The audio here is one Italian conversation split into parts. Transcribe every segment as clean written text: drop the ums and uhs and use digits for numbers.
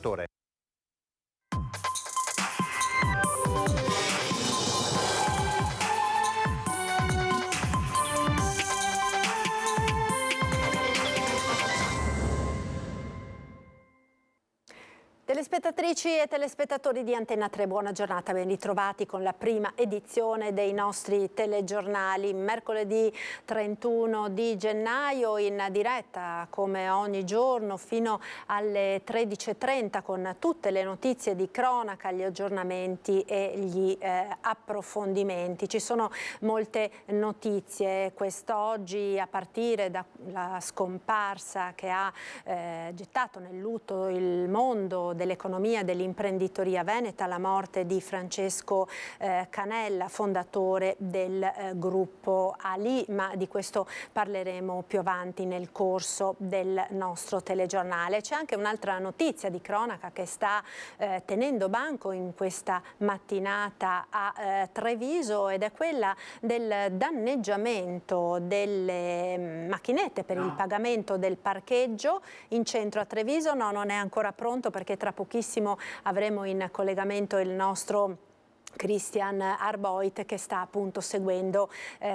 Dottore. Telespettatrici e telespettatori di Antenna 3, buona giornata, ben ritrovati con la prima edizione dei nostri telegiornali. Mercoledì 31 di gennaio in diretta come ogni giorno fino alle 13:30 con tutte le notizie di cronaca, gli aggiornamenti e gli approfondimenti. Ci sono molte notizie quest'oggi, a partire dalla scomparsa che ha gettato nel lutto il mondo dell'economia e dell'imprenditoria veneta, la morte di Francesco Canella, fondatore del gruppo Ali, ma di questo parleremo più avanti nel corso del nostro telegiornale. C'è anche un'altra notizia di cronaca che sta tenendo banco in questa mattinata a Treviso, ed è quella del danneggiamento delle macchinette per il pagamento del parcheggio in centro a Treviso. No, non è ancora pronto perché tra pochissimo avremo in collegamento il nostro Christian Arboit, che sta appunto seguendo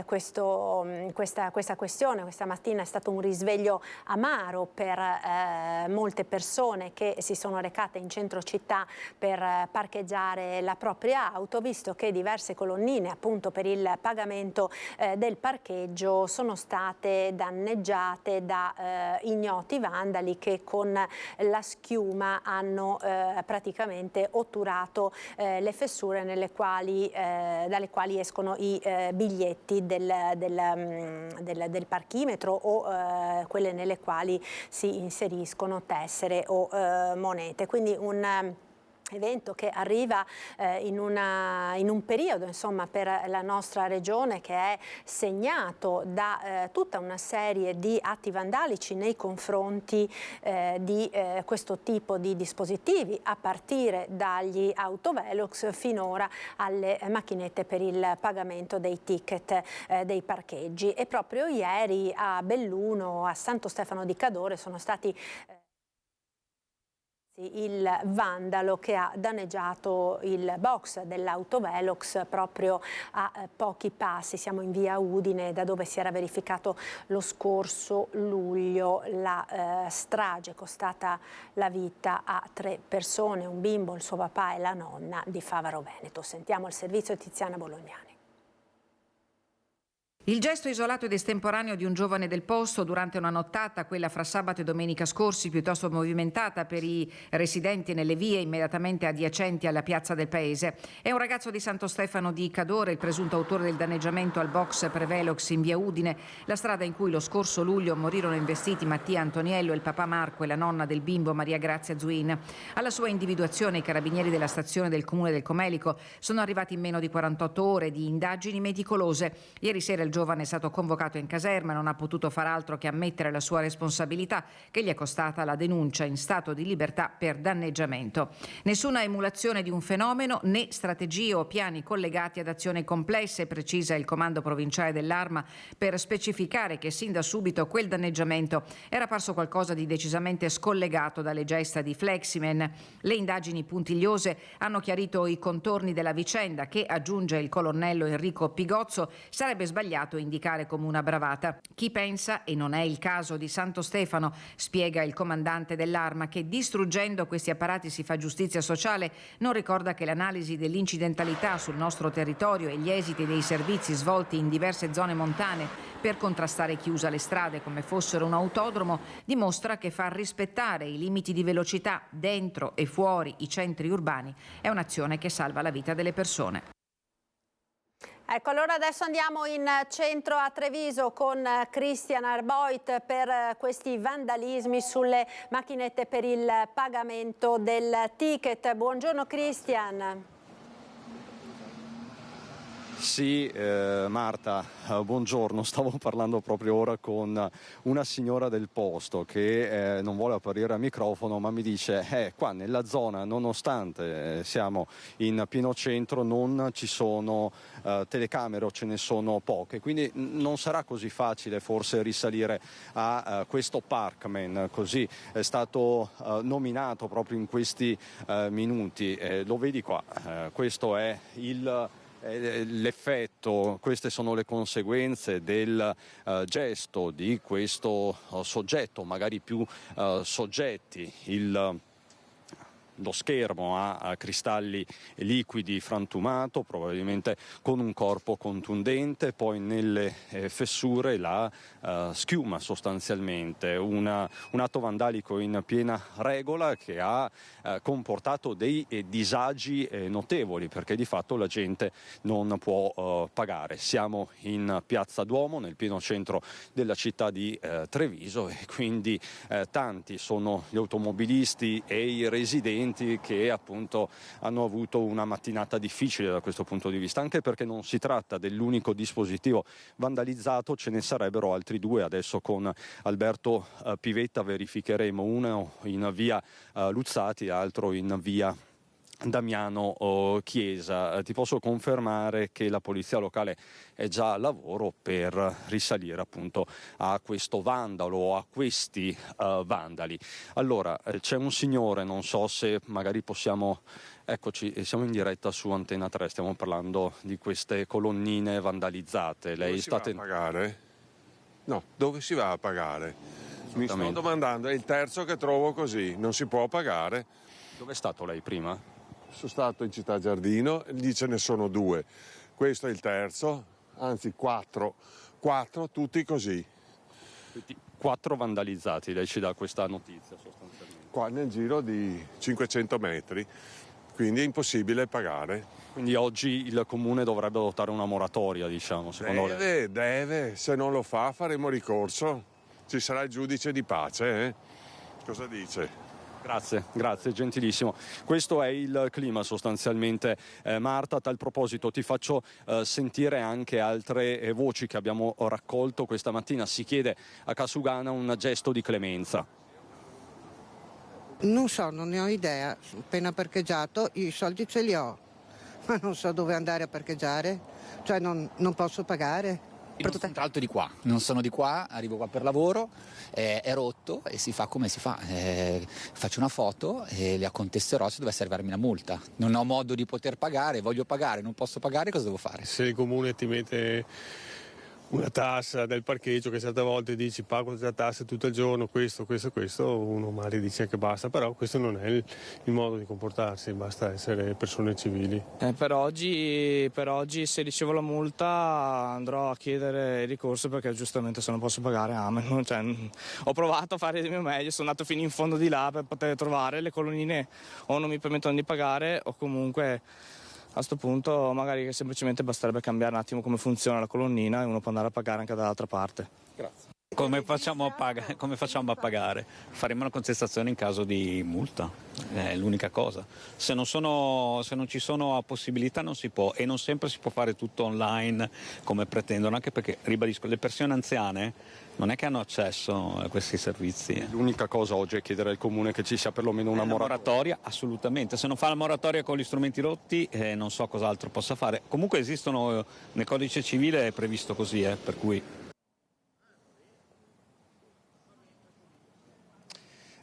questa questione. Questa mattina è stato un risveglio amaro per molte persone che si sono recate in centro città per parcheggiare la propria auto, visto che diverse colonnine appunto per il pagamento del parcheggio sono state danneggiate da ignoti vandali che con la schiuma hanno praticamente otturato le fessure dalle quali escono i biglietti del parchimetro o quelle nelle quali si inseriscono tessere o monete. Quindi un evento che arriva in un periodo, insomma, per la nostra regione che è segnato da tutta una serie di atti vandalici nei confronti di questo tipo di dispositivi, a partire dagli autovelox finora alle macchinette per il pagamento dei ticket dei parcheggi. E proprio ieri a Belluno, a Santo Stefano di Cadore, sono stati il vandalo che ha danneggiato il box dell'autovelox proprio a pochi passi. Siamo in via Udine, da dove si era verificato lo scorso luglio la strage costata la vita a 3 persone, un bimbo, il suo papà e la nonna, di Favaro Veneto. Sentiamo il servizio di Tiziana Bolognani. Il gesto isolato ed estemporaneo di un giovane del posto durante una nottata, quella fra sabato e domenica scorsi, piuttosto movimentata per i residenti nelle vie immediatamente adiacenti alla piazza del paese. È un ragazzo di Santo Stefano di Cadore, il presunto autore del danneggiamento al box Prevelox in via Udine, la strada in cui lo scorso luglio morirono investiti Mattia Antoniello, il papà Marco e la nonna del bimbo Maria Grazia Zuin. Alla sua individuazione i carabinieri della stazione del comune del Comelico sono arrivati in meno di 48 ore di indagini meticolose. Ieri sera il giovane è stato convocato in caserma e non ha potuto far altro che ammettere la sua responsabilità, che gli è costata la denuncia in stato di libertà per danneggiamento. Nessuna emulazione di un fenomeno né strategie o piani collegati ad azioni complesse, precisa il comando provinciale dell'Arma, per specificare che sin da subito quel danneggiamento era parso qualcosa di decisamente scollegato dalle gesta di Fleximan. Le indagini puntigliose hanno chiarito i contorni della vicenda che, aggiunge il colonnello Enrico Pigozzo, sarebbe sbagliato indicare come una bravata. Chi pensa, e non è il caso di Santo Stefano, spiega il comandante dell'Arma, che distruggendo questi apparati si fa giustizia sociale, non ricorda che l'analisi dell'incidentalità sul nostro territorio e gli esiti dei servizi svolti in diverse zone montane per contrastare chi usa le strade come fossero un autodromo dimostra che far rispettare i limiti di velocità dentro e fuori i centri urbani è un'azione che salva la vita delle persone. Ecco, allora adesso andiamo in centro a Treviso con Christian Arboit per questi vandalismi sulle macchinette per il pagamento del ticket. Buongiorno Christian. Sì, Marta, buongiorno. Stavo parlando proprio ora con una signora del posto che non vuole apparire a microfono, ma mi dice qua nella zona, nonostante siamo in pieno centro, non ci sono telecamere o ce ne sono poche, quindi non sarà così facile forse risalire a questo Parkman, così è stato nominato proprio in questi minuti. Lo vedi qua, questo è l'effetto, queste sono le conseguenze del gesto di questo soggetto, magari più soggetti. Lo schermo a cristalli liquidi frantumato, probabilmente con un corpo contundente, poi nelle fessure la schiuma sostanzialmente, un atto vandalico in piena regola che ha comportato dei disagi notevoli, perché di fatto la gente non può pagare. Siamo in Piazza Duomo, nel pieno centro della città di Treviso, e quindi tanti sono gli automobilisti e i residenti che appunto hanno avuto una mattinata difficile da questo punto di vista, anche perché non si tratta dell'unico dispositivo vandalizzato, ce ne sarebbero altri due. Adesso con Alberto Pivetta verificheremo, uno in via Luzzati, altro in via Damiano Chiesa. Ti posso confermare che la polizia locale è già a lavoro per risalire appunto a questo vandalo o a questi vandali. Allora, c'è un signore, non so se magari possiamo... Eccoci, siamo in diretta su Antenna 3, stiamo parlando di queste colonnine vandalizzate. Lei sta a pagare? No, dove si va a pagare? Mi sto domandando, è il terzo che trovo così, non si può pagare. Dove è stato lei prima? Sono stato in Città Giardino, lì ce ne sono due. Questo è il terzo, anzi quattro, tutti così. 4 vandalizzati, lei ci dà questa notizia sostanzialmente. Qua nel giro di 500 metri, quindi è impossibile pagare. Quindi oggi il Comune dovrebbe adottare una moratoria, diciamo, secondo lei? Deve, se non lo fa faremo ricorso. Ci sarà il giudice di pace, eh? Cosa dice? Grazie, gentilissimo. Questo è il clima sostanzialmente, Marta. A tal proposito ti faccio sentire anche altre voci che abbiamo raccolto questa mattina. Si chiede a Casugana un gesto di clemenza. Non so, non ne ho idea, appena parcheggiato, i soldi ce li ho, ma non so dove andare a parcheggiare, cioè non posso pagare. Io non sono tra l'altro di qua, non sono di qua, arrivo qua per lavoro, è rotto e si fa come si fa, faccio una foto e la contesterò se dovesse arrivarmi una multa. Non ho modo di poter pagare, voglio pagare, non posso pagare, cosa devo fare? Se il comune ti mette una tassa del parcheggio che certe volte dici pago questa tassa tutto il giorno, questo, uno magari dice che basta, però questo non è il modo di comportarsi, basta essere persone civili. Per oggi se ricevo la multa andrò a chiedere il ricorso, perché giustamente se non posso pagare amen. Cioè, ho provato a fare il mio meglio, sono andato fino in fondo di là per poter trovare le colonnine, o non mi permettono di pagare o comunque... A questo punto magari semplicemente basterebbe cambiare un attimo come funziona la colonnina e uno può andare a pagare anche dall'altra parte. Grazie. Come facciamo a pagare? Faremo una contestazione in caso di multa, è l'unica cosa. Se non ci sono possibilità non si può, e non sempre si può fare tutto online come pretendono, anche perché, ribadisco, le persone anziane non è che hanno accesso a questi servizi. L'unica cosa oggi è chiedere al Comune che ci sia perlomeno una moratoria. Assolutamente, se non fa la moratoria con gli strumenti rotti non so cos'altro possa fare. Comunque esistono, nel codice civile è previsto così, per cui...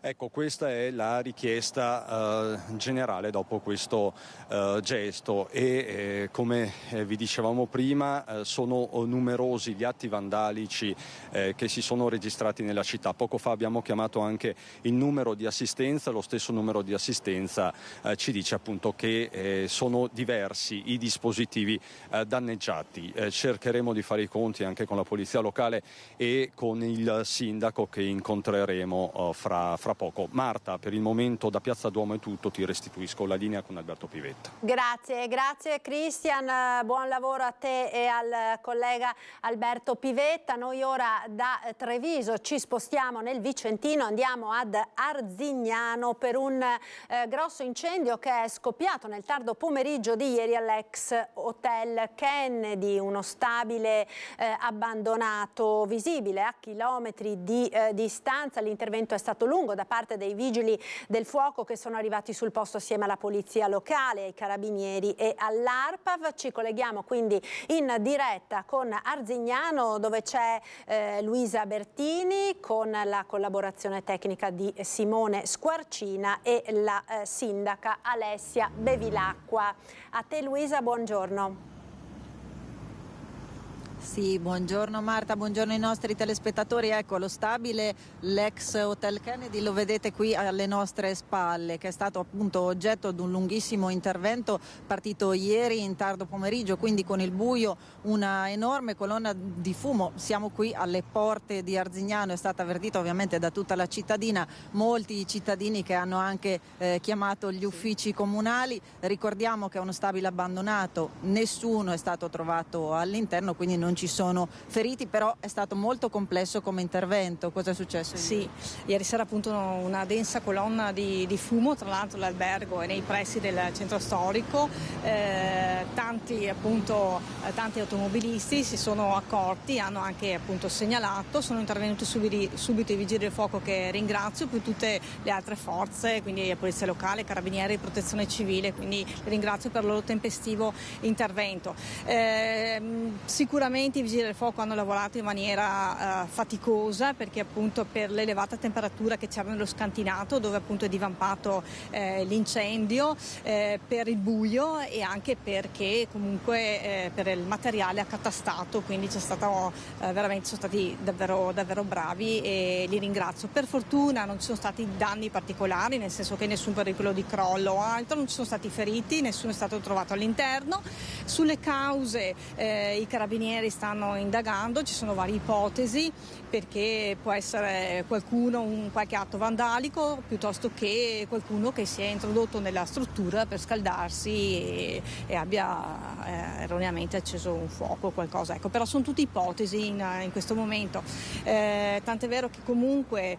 Ecco, questa è la richiesta generale dopo questo gesto e come vi dicevamo prima sono numerosi gli atti vandalici che si sono registrati nella città. Poco fa abbiamo chiamato anche il numero di assistenza, lo stesso numero di assistenza ci dice appunto che sono diversi i dispositivi danneggiati. Cercheremo di fare i conti anche con la polizia locale e con il sindaco che incontreremo fra fra poco. Marta, per il momento da Piazza Duomo è tutto, ti restituisco la linea con Alberto Pivetta. Grazie Cristian, buon lavoro a te e al collega Alberto Pivetta. Noi ora da Treviso ci spostiamo nel Vicentino, andiamo ad Arzignano per un grosso incendio che è scoppiato nel tardo pomeriggio di ieri all'ex Hotel Kennedy, uno stabile abbandonato visibile a chilometri di distanza. L'intervento è stato lungo da parte dei vigili del fuoco che sono arrivati sul posto assieme alla polizia locale, ai carabinieri e all'ARPAV. Ci colleghiamo quindi in diretta con Arzignano, dove c'è Luisa Bertini con la collaborazione tecnica di Simone Squarcina e la sindaca Alessia Bevilacqua. A te Luisa, buongiorno. Sì, buongiorno Marta, buongiorno ai nostri telespettatori. Ecco, lo stabile, l'ex Hotel Kennedy, lo vedete qui alle nostre spalle, che è stato appunto oggetto di un lunghissimo intervento partito ieri in tardo pomeriggio, quindi con il buio, una enorme colonna di fumo. Siamo qui alle porte di Arzignano, è stata avvertita ovviamente da tutta la cittadina, molti cittadini che hanno anche chiamato gli uffici comunali. Ricordiamo che è uno stabile abbandonato, nessuno è stato trovato all'interno, quindi non ci sono feriti, però è stato molto complesso come intervento. Cosa è successo? Sì, ieri sera appunto una densa colonna di fumo, tra l'altro l'albergo è nei pressi del centro storico, tanti automobilisti si sono accorti, hanno anche appunto segnalato, sono intervenuti subito i vigili del fuoco, che ringrazio, più tutte le altre forze, quindi la polizia locale, carabinieri, protezione civile, quindi ringrazio per il loro tempestivo intervento. Sicuramente i vigili del fuoco hanno lavorato in maniera faticosa, perché appunto per l'elevata temperatura che c'era nello scantinato dove appunto è divampato l'incendio, per il buio e anche perché comunque per il materiale accatastato, quindi sono stati davvero bravi e li ringrazio. Per fortuna non ci sono stati danni particolari, nel senso che nessun pericolo di crollo o altro, non ci sono stati feriti, nessuno è stato trovato all'interno. Sulle cause i carabinieri stanno indagando, ci sono varie ipotesi, perché può essere qualche atto vandalico, piuttosto che qualcuno che si è introdotto nella struttura per scaldarsi e abbia erroneamente acceso un fuoco o qualcosa. Ecco, però sono tutte ipotesi in questo momento. Tant'è vero che comunque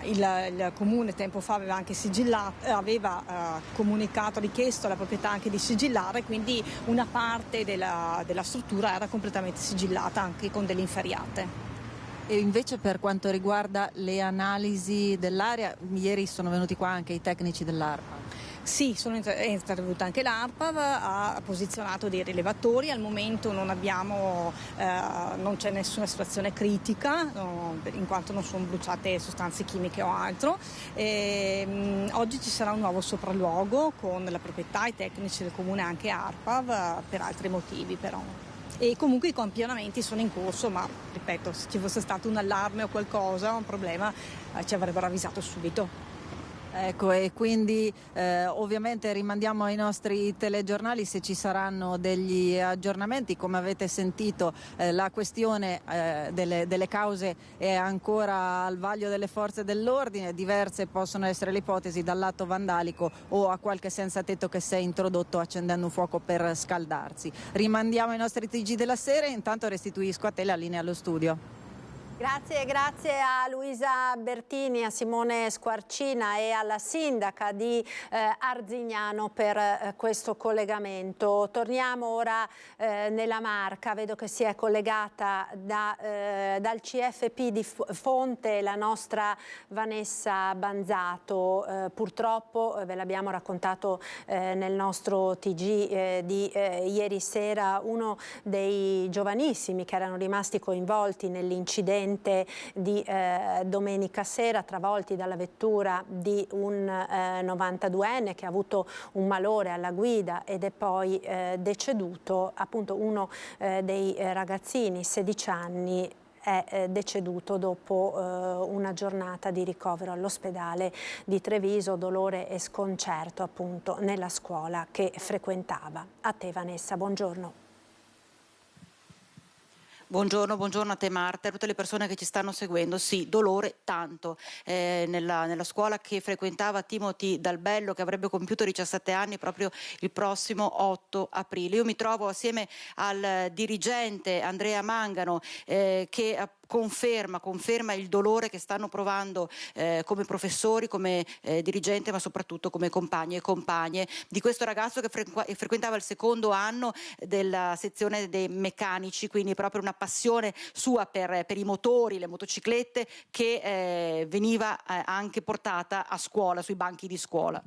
il comune tempo fa aveva anche comunicato, richiesto alla proprietà anche di sigillare, quindi una parte della struttura era completamente sigillata anche con delle inferriate. E invece per quanto riguarda le analisi dell'area, ieri sono venuti qua anche i tecnici dell'ARPA. Sì, è intervenuta anche l'ARPAV, ha posizionato dei rilevatori, al momento non c'è nessuna situazione critica, in quanto non sono bruciate sostanze chimiche o altro. Oggi ci sarà un nuovo sopralluogo con la proprietà, i tecnici del comune e anche ARPAV per altri motivi però. E comunque i campionamenti sono in corso, ma ripeto, se ci fosse stato un allarme o qualcosa, un problema, ci avrebbero avvisato subito. Ecco, e quindi ovviamente rimandiamo ai nostri telegiornali se ci saranno degli aggiornamenti. Come avete sentito, la questione delle cause è ancora al vaglio delle forze dell'ordine. Diverse possono essere le ipotesi, dall'atto vandalico o a qualche senza tetto che si è introdotto accendendo un fuoco per scaldarsi. Rimandiamo ai nostri TG della sera e intanto restituisco a te la linea allo studio. Grazie a Luisa Bertini, a Simone Squarcina e alla sindaca di Arzignano per questo collegamento. Torniamo ora nella Marca, vedo che si è collegata dal CFP di Fonte la nostra Vanessa Banzato. Purtroppo, ve l'abbiamo raccontato nel nostro TG di ieri sera, uno dei giovanissimi che erano rimasti coinvolti nell'incidente di domenica sera, travolti dalla vettura di un 92enne che ha avuto un malore alla guida ed è poi deceduto. Appunto uno dei ragazzini, 16 anni, è deceduto dopo una giornata di ricovero all'ospedale di Treviso, dolore e sconcerto appunto nella scuola che frequentava. A te Vanessa, buongiorno. Buongiorno a te Marta e a tutte le persone che ci stanno seguendo. Sì, dolore tanto. Nella scuola che frequentava Timothy Dal Bello, che avrebbe compiuto 17 anni proprio il prossimo 8 aprile. Io mi trovo assieme al dirigente Andrea Mangano che conferma il dolore che stanno provando come professori, come dirigente, ma soprattutto come compagni e compagne di questo ragazzo che frequentava il secondo anno della sezione dei meccanici, quindi proprio una passione sua per i motori, le motociclette, che veniva anche portata a scuola, sui banchi di scuola.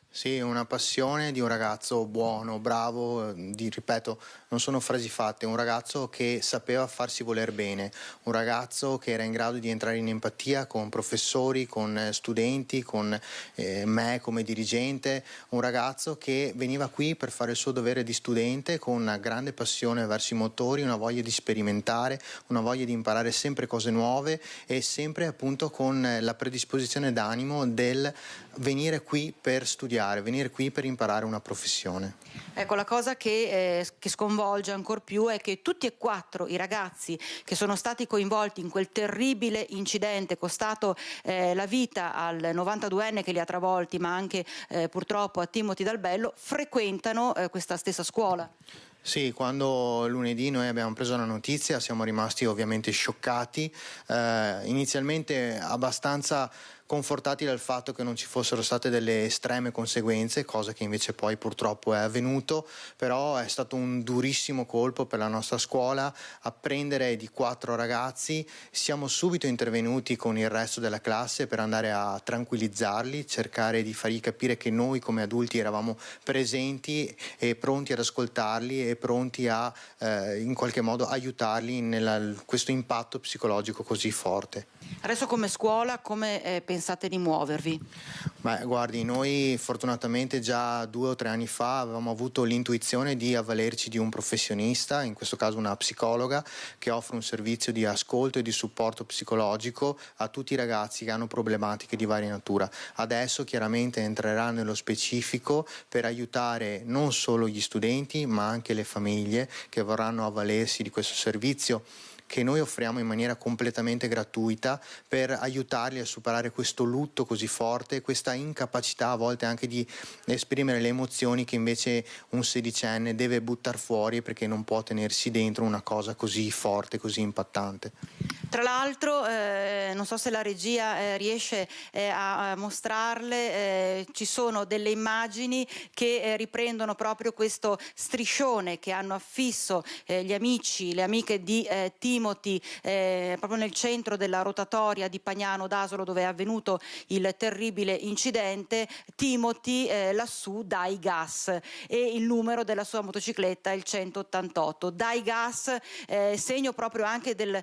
Sì, una passione di un ragazzo buono, bravo, ripeto, non sono frasi fatte, un ragazzo che sapeva farsi voler bene, un ragazzo che era in grado di entrare in empatia con professori, con studenti, con me come dirigente, un ragazzo che veniva qui per fare il suo dovere di studente con una grande passione verso i motori, una voglia di sperimentare, una voglia di imparare sempre cose nuove e sempre appunto con la predisposizione d'animo del venire qui per studiare, venire qui per imparare una professione. Ecco, la cosa che sconvolge ancor più è che tutti e 4 i ragazzi che sono stati coinvolti in quel terribile incidente costato la vita al 92enne che li ha travolti, ma anche purtroppo a Timothy Dal Bello, frequentano questa stessa scuola. Sì, quando lunedì noi abbiamo preso la notizia siamo rimasti ovviamente scioccati, inizialmente abbastanza confortati dal fatto che non ci fossero state delle estreme conseguenze, cosa che invece poi purtroppo è avvenuto, però è stato un durissimo colpo per la nostra scuola apprendere di 4 ragazzi. Siamo subito intervenuti con il resto della classe per andare a tranquillizzarli, cercare di fargli capire che noi come adulti eravamo presenti e pronti ad ascoltarli e pronti a in qualche modo aiutarli in questo impatto psicologico così forte. Adesso come scuola come pensate di muovervi? Beh, guardi, noi fortunatamente già 2 o 3 anni fa avevamo avuto l'intuizione di avvalerci di un professionista, in questo caso una psicologa, che offre un servizio di ascolto e di supporto psicologico a tutti i ragazzi che hanno problematiche di varia natura. Adesso chiaramente entrerà nello specifico per aiutare non solo gli studenti ma anche le famiglie che vorranno avvalersi di questo servizio, che noi offriamo in maniera completamente gratuita per aiutarli a superare questo lutto così forte, questa incapacità a volte anche di esprimere le emozioni che invece un sedicenne deve buttar fuori perché non può tenersi dentro una cosa così forte, così impattante. Tra l'altro, non so se la regia riesce a mostrarle, ci sono delle immagini che riprendono proprio questo striscione che hanno affisso gli amici, le amiche di Timothy, proprio nel centro della rotatoria di Pagnano d'Asolo dove è avvenuto il terribile incidente. Timothy lassù dai gas e il numero della sua motocicletta è il 188. Dai gas, segno proprio anche del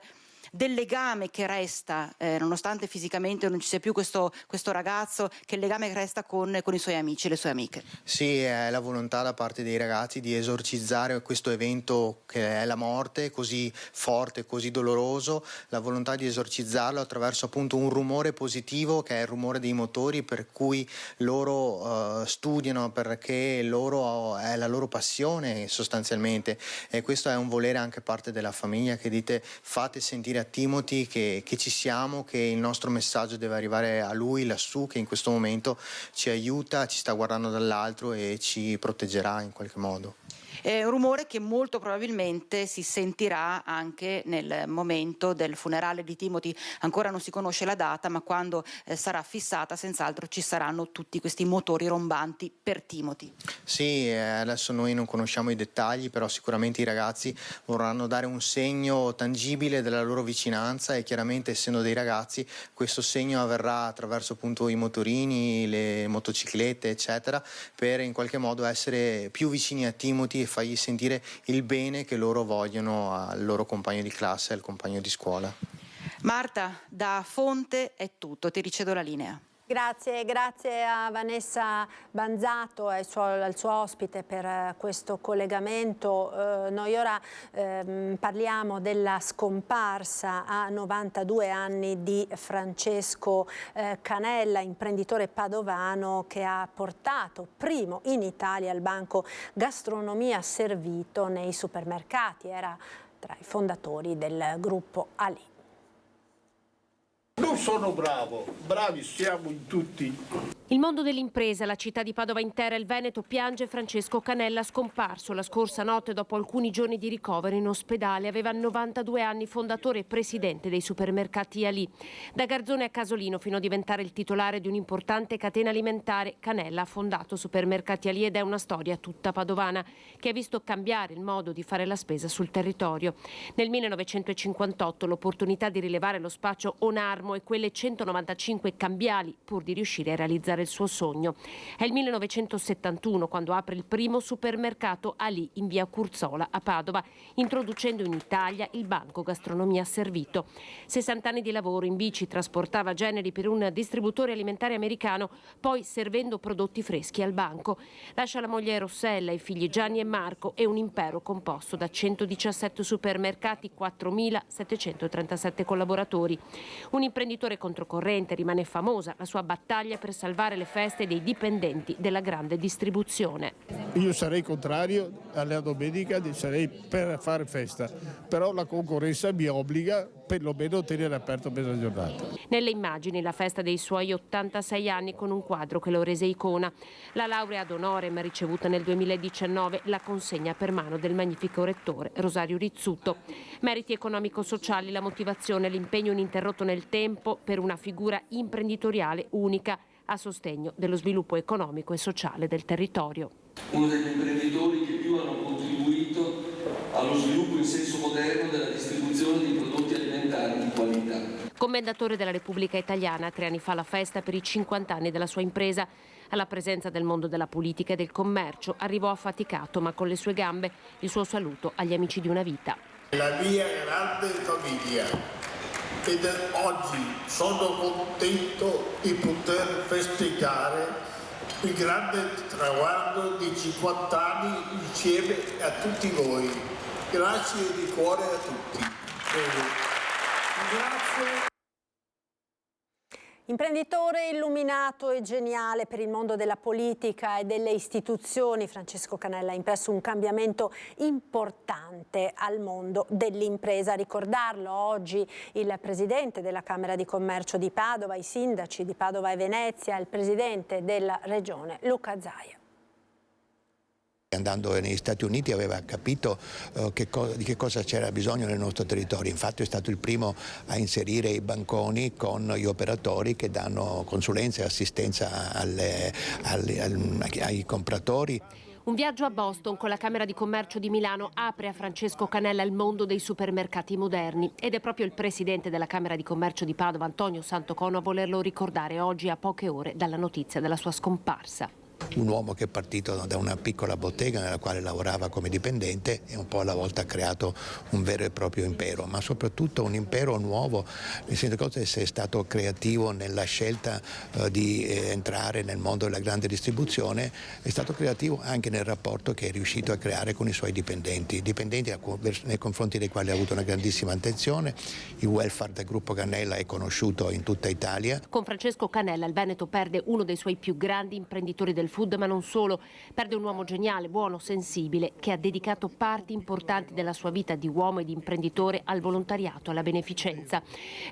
legame che resta, nonostante fisicamente non ci sia più questo ragazzo, che il legame che resta con i suoi amici e le sue amiche. Sì, è la volontà da parte dei ragazzi di esorcizzare questo evento che è la morte, così forte, così doloroso, la volontà di esorcizzarlo attraverso appunto un rumore positivo che è il rumore dei motori, per cui loro studiano, perché loro è la loro passione sostanzialmente, e questo è un volere anche parte della famiglia, che dite fate sentire a Timothy che ci siamo, che il nostro messaggio deve arrivare a lui lassù, che in questo momento ci aiuta, ci sta guardando dall'altro e ci proteggerà in qualche modo. È un rumore che molto probabilmente si sentirà anche nel momento del funerale di Timothy. Ancora non si conosce la data, ma quando sarà fissata senz'altro ci saranno tutti questi motori rombanti per Timothy. Sì, adesso noi non conosciamo i dettagli, però sicuramente i ragazzi vorranno dare un segno tangibile della loro vicinanza, e chiaramente essendo dei ragazzi questo segno avverrà attraverso appunto i motorini, le motociclette eccetera, per in qualche modo essere più vicini a Timothy e fargli sentire il bene che loro vogliono al loro compagno di classe e al compagno di scuola. Marta, da Fonte è tutto, ti ricevo la linea. Grazie a Vanessa Banzato e al suo ospite per questo collegamento. Noi ora parliamo della scomparsa a 92 anni di Francesco Canella, imprenditore padovano che ha portato primo in Italia il banco gastronomia servito nei supermercati. Era tra i fondatori del gruppo Ali. Non sono bravo, bravi siamo in tutti. Il mondo dell'impresa, la città di Padova intera e il Veneto piange Francesco Canella, scomparso la scorsa notte dopo alcuni giorni di ricovero in ospedale. Aveva 92 anni, fondatore e presidente dei supermercati Ali. Da garzone a casolino fino a diventare il titolare di un'importante catena alimentare, Canella ha fondato Supermercati Ali ed è una storia tutta padovana che ha visto cambiare il modo di fare la spesa sul territorio. Nel 1958 l'opportunità di rilevare lo spaccio Onarmo e quelle 195 cambiali pur di riuscire a realizzare il suo sogno. È il 1971 quando apre il primo supermercato Ali in via Curzola a Padova, introducendo in Italia il banco gastronomia servito. 60 anni di lavoro, in bici trasportava generi per un distributore alimentare americano, poi servendo prodotti freschi al banco. Lascia la moglie Rossella, i figli Gianni e Marco e un impero composto da 117 supermercati, 4.737 collaboratori. Un imprenditore controcorrente, rimane famosa la sua battaglia per salvare le feste dei dipendenti della grande distribuzione. Io sarei contrario alla domenica, sarei per fare festa, però la concorrenza mi obbliga perlomeno a tenere aperto mezza giornata. Nelle immagini la festa dei suoi 86 anni con un quadro che lo rese icona. La laurea ad honorem ricevuta nel 2019, la consegna per mano del magnifico rettore Rosario Rizzuto. Meriti economico-sociali, la motivazione, l'impegno ininterrotto nel tempo per una figura imprenditoriale unica a sostegno dello sviluppo economico e sociale del territorio. Uno degli imprenditori che più hanno contribuito allo sviluppo in senso moderno della distribuzione di prodotti alimentari di qualità. Commendatore della Repubblica Italiana, 3 anni fa la festa per i 50 anni della sua impresa. Alla presenza del mondo della politica e del commercio arrivò affaticato, ma con le sue gambe il suo saluto agli amici di una vita. La mia grande famiglia. Ed oggi sono contento di poter festeggiare il grande traguardo di 50 anni insieme a tutti voi. Grazie di cuore a tutti. Grazie. Imprenditore illuminato e geniale per il mondo della politica e delle istituzioni, Francesco Canella ha impresso un cambiamento importante al mondo dell'impresa. A ricordarlo oggi il presidente della Camera di Commercio di Padova, i sindaci di Padova e Venezia, il presidente della regione Luca Zaia. Andando negli Stati Uniti aveva capito di che cosa c'era bisogno nel nostro territorio, infatti è stato il primo a inserire i banconi con gli operatori che danno consulenza e assistenza ai compratori. Un viaggio a Boston con la Camera di Commercio di Milano apre a Francesco Canella il mondo dei supermercati moderni ed è proprio il presidente della Camera di Commercio di Padova, Antonio Santocono, a volerlo ricordare oggi a poche ore dalla notizia della sua scomparsa. Un uomo che è partito da una piccola bottega nella quale lavorava come dipendente e un po' alla volta ha creato un vero e proprio impero, ma soprattutto un impero nuovo, nel senso che è stato creativo nella scelta di entrare nel mondo della grande distribuzione, è stato creativo anche nel rapporto che è riuscito a creare con i suoi dipendenti nei confronti dei quali ha avuto una grandissima attenzione. Il welfare del gruppo Canella è conosciuto in tutta Italia. Con Francesco Canella il Veneto perde uno dei suoi più grandi imprenditori del food, ma non solo, perde un uomo geniale, buono, sensibile, che ha dedicato parti importanti della sua vita di uomo e di imprenditore al volontariato, alla beneficenza.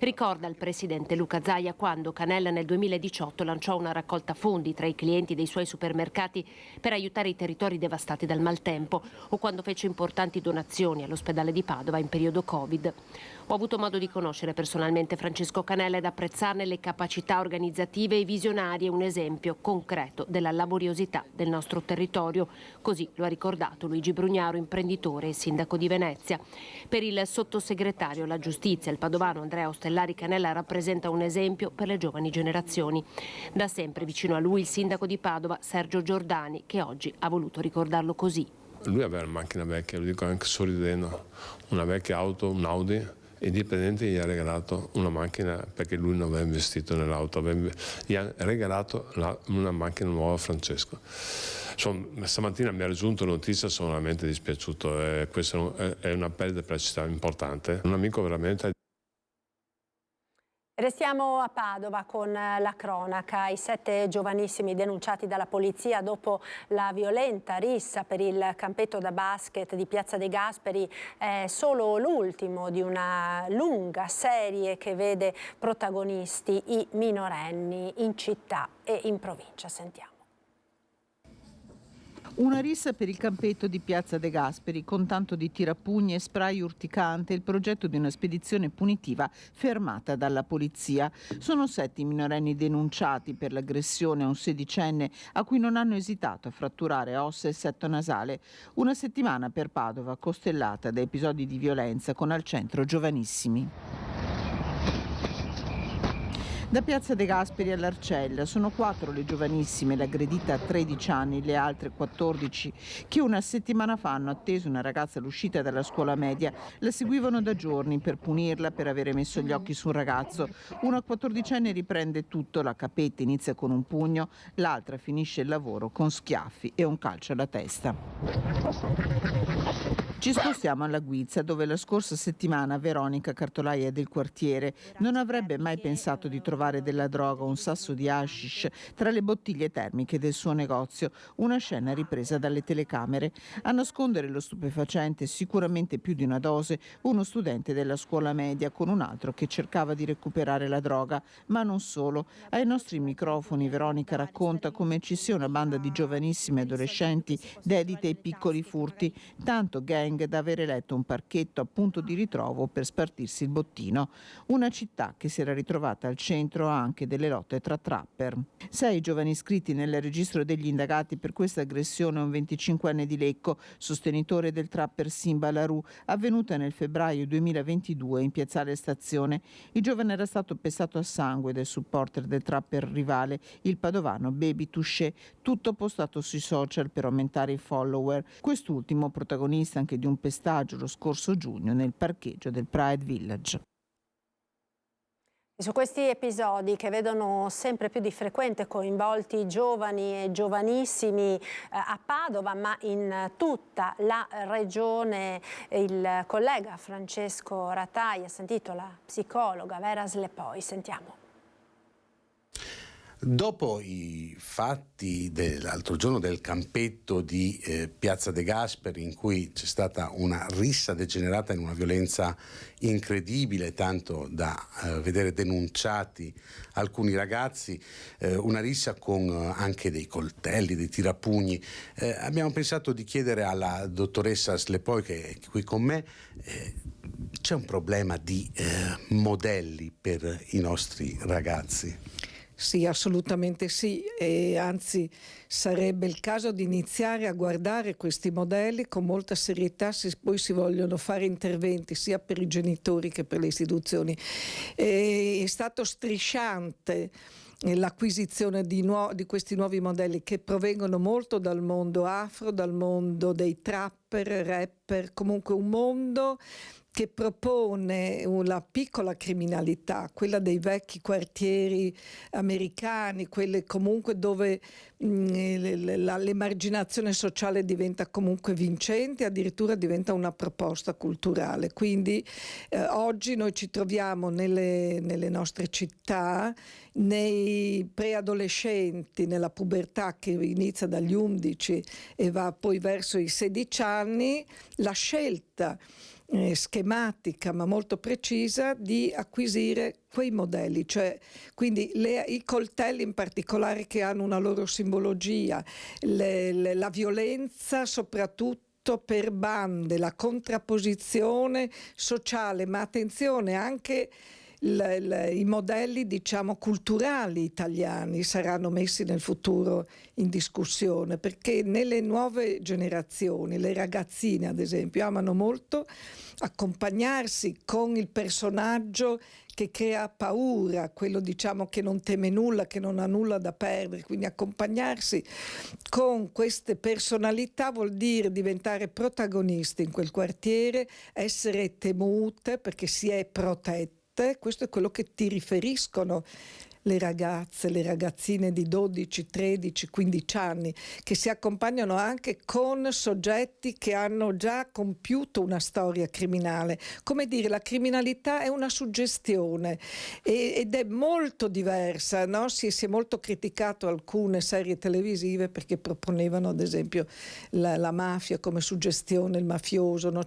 Ricorda il presidente Luca Zaia quando Canella nel 2018 lanciò una raccolta fondi tra i clienti dei suoi supermercati per aiutare i territori devastati dal maltempo, o quando fece importanti donazioni all'ospedale di Padova in periodo Covid. Ho avuto modo di conoscere personalmente Francesco Canella ed apprezzarne le capacità organizzative e visionarie, un esempio concreto della laboriosità del nostro territorio. Così lo ha ricordato Luigi Brugnaro, imprenditore e sindaco di Venezia. Per il sottosegretario alla giustizia, il padovano Andrea Ostellari, Canella rappresenta un esempio per le giovani generazioni. Da sempre vicino a lui il sindaco di Padova, Sergio Giordani, che oggi ha voluto ricordarlo così. Lui aveva una macchina vecchia, lo dico anche sorridendo, una vecchia auto, un Audi. Il dipendente gli ha regalato una macchina perché lui non aveva investito nell'auto, gli ha regalato una macchina nuova a Francesco. Stamattina mi ha raggiunto la notizia, sono veramente dispiaciuto, questa è una perdita per la città importante. Un amico veramente. Restiamo a Padova con la cronaca. I 7 giovanissimi denunciati dalla polizia dopo la violenta rissa per il campetto da basket di Piazza De Gasperi è solo l'ultimo di una lunga serie che vede protagonisti i minorenni in città e in provincia. Sentiamo. Una rissa per il campetto di Piazza De Gasperi con tanto di tirapugni e spray urticante, il progetto di una spedizione punitiva fermata dalla polizia. Sono 7 i minorenni denunciati per l'aggressione a un sedicenne a cui non hanno esitato a fratturare ossa e setto nasale. Una settimana per Padova costellata da episodi di violenza con al centro giovanissimi. Da Piazza De Gasperi all'Arcella sono 4 le giovanissime, l'aggredita a 13 anni, le altre 14, che una settimana fa hanno atteso una ragazza all'uscita dalla scuola media. La seguivano da giorni per punirla per avere messo gli occhi su un ragazzo. Una 14enne riprende tutto, la capetta inizia con un pugno, l'altra finisce il lavoro con schiaffi e un calcio alla testa. Ci spostiamo alla Guizza, dove la scorsa settimana Veronica, cartolaia del quartiere, non avrebbe mai pensato di trovare della droga o un sasso di hashish tra le bottiglie termiche del suo negozio, una scena ripresa dalle telecamere. A nascondere lo stupefacente, sicuramente più di una dose, uno studente della scuola media con un altro che cercava di recuperare la droga, ma non solo. Ai nostri microfoni Veronica racconta come ci sia una banda di giovanissimi adolescenti dedite ai piccoli furti, tanto gang da avere letto un parchetto a punto di ritrovo per spartirsi il bottino. Una città che si era ritrovata al centro anche delle lotte tra trapper. 6 giovani iscritti nel registro degli indagati per questa aggressione a un 25enne di Lecco, sostenitore del trapper Simba Larù, avvenuta nel febbraio 2022 in piazzale Stazione. Il giovane era stato pestato a sangue dai supporter del trapper rivale, il padovano Baby Touché, tutto postato sui social per aumentare i follower. Quest'ultimo protagonista anche di un pestaggio lo scorso giugno nel parcheggio del Pride Village. E su questi episodi che vedono sempre più di frequente coinvolti giovani e giovanissimi a Padova, ma in tutta la regione, il collega Francesco Ratai ha sentito la psicologa Vera Slepoi. Sentiamo. Dopo i fatti dell'altro giorno del campetto di Piazza De Gasperi, in cui c'è stata una rissa degenerata in una violenza incredibile, tanto da vedere denunciati alcuni ragazzi, una rissa con anche dei coltelli, dei tirapugni, abbiamo pensato di chiedere alla dottoressa Slepoi, che è qui con me, c'è un problema di modelli per i nostri ragazzi? Sì, assolutamente sì, e anzi sarebbe il caso di iniziare a guardare questi modelli con molta serietà se poi si vogliono fare interventi sia per i genitori che per le istituzioni. È stato strisciante l'acquisizione di questi nuovi modelli che provengono molto dal mondo afro, dal mondo dei trapper, rapper, comunque un mondo che propone una piccola criminalità, quella dei vecchi quartieri americani, quelle comunque dove l'emarginazione sociale diventa comunque vincente, addirittura diventa una proposta culturale. Quindi oggi noi ci troviamo nelle nostre città, nei preadolescenti, nella pubertà che inizia dagli 11 e va poi verso i 16 anni, la scelta schematica ma molto precisa di acquisire quei modelli, cioè quindi i coltelli in particolare che hanno una loro simbologia, la violenza soprattutto per bande, la contrapposizione sociale, ma attenzione anche i modelli diciamo culturali italiani saranno messi nel futuro in discussione, perché nelle nuove generazioni le ragazzine ad esempio amano molto accompagnarsi con il personaggio che crea paura, quello diciamo che non teme nulla, che non ha nulla da perdere, quindi accompagnarsi con queste personalità vuol dire diventare protagonisti in quel quartiere, essere temute perché si è protette. Questo è quello che ti riferiscono le ragazze, le ragazzine di 12, 13, 15 anni, che si accompagnano anche con soggetti che hanno già compiuto una storia criminale. Come dire, la criminalità è una suggestione ed è molto diversa, no? Si è molto criticato alcune serie televisive perché proponevano ad esempio la mafia come suggestione, il mafioso, no?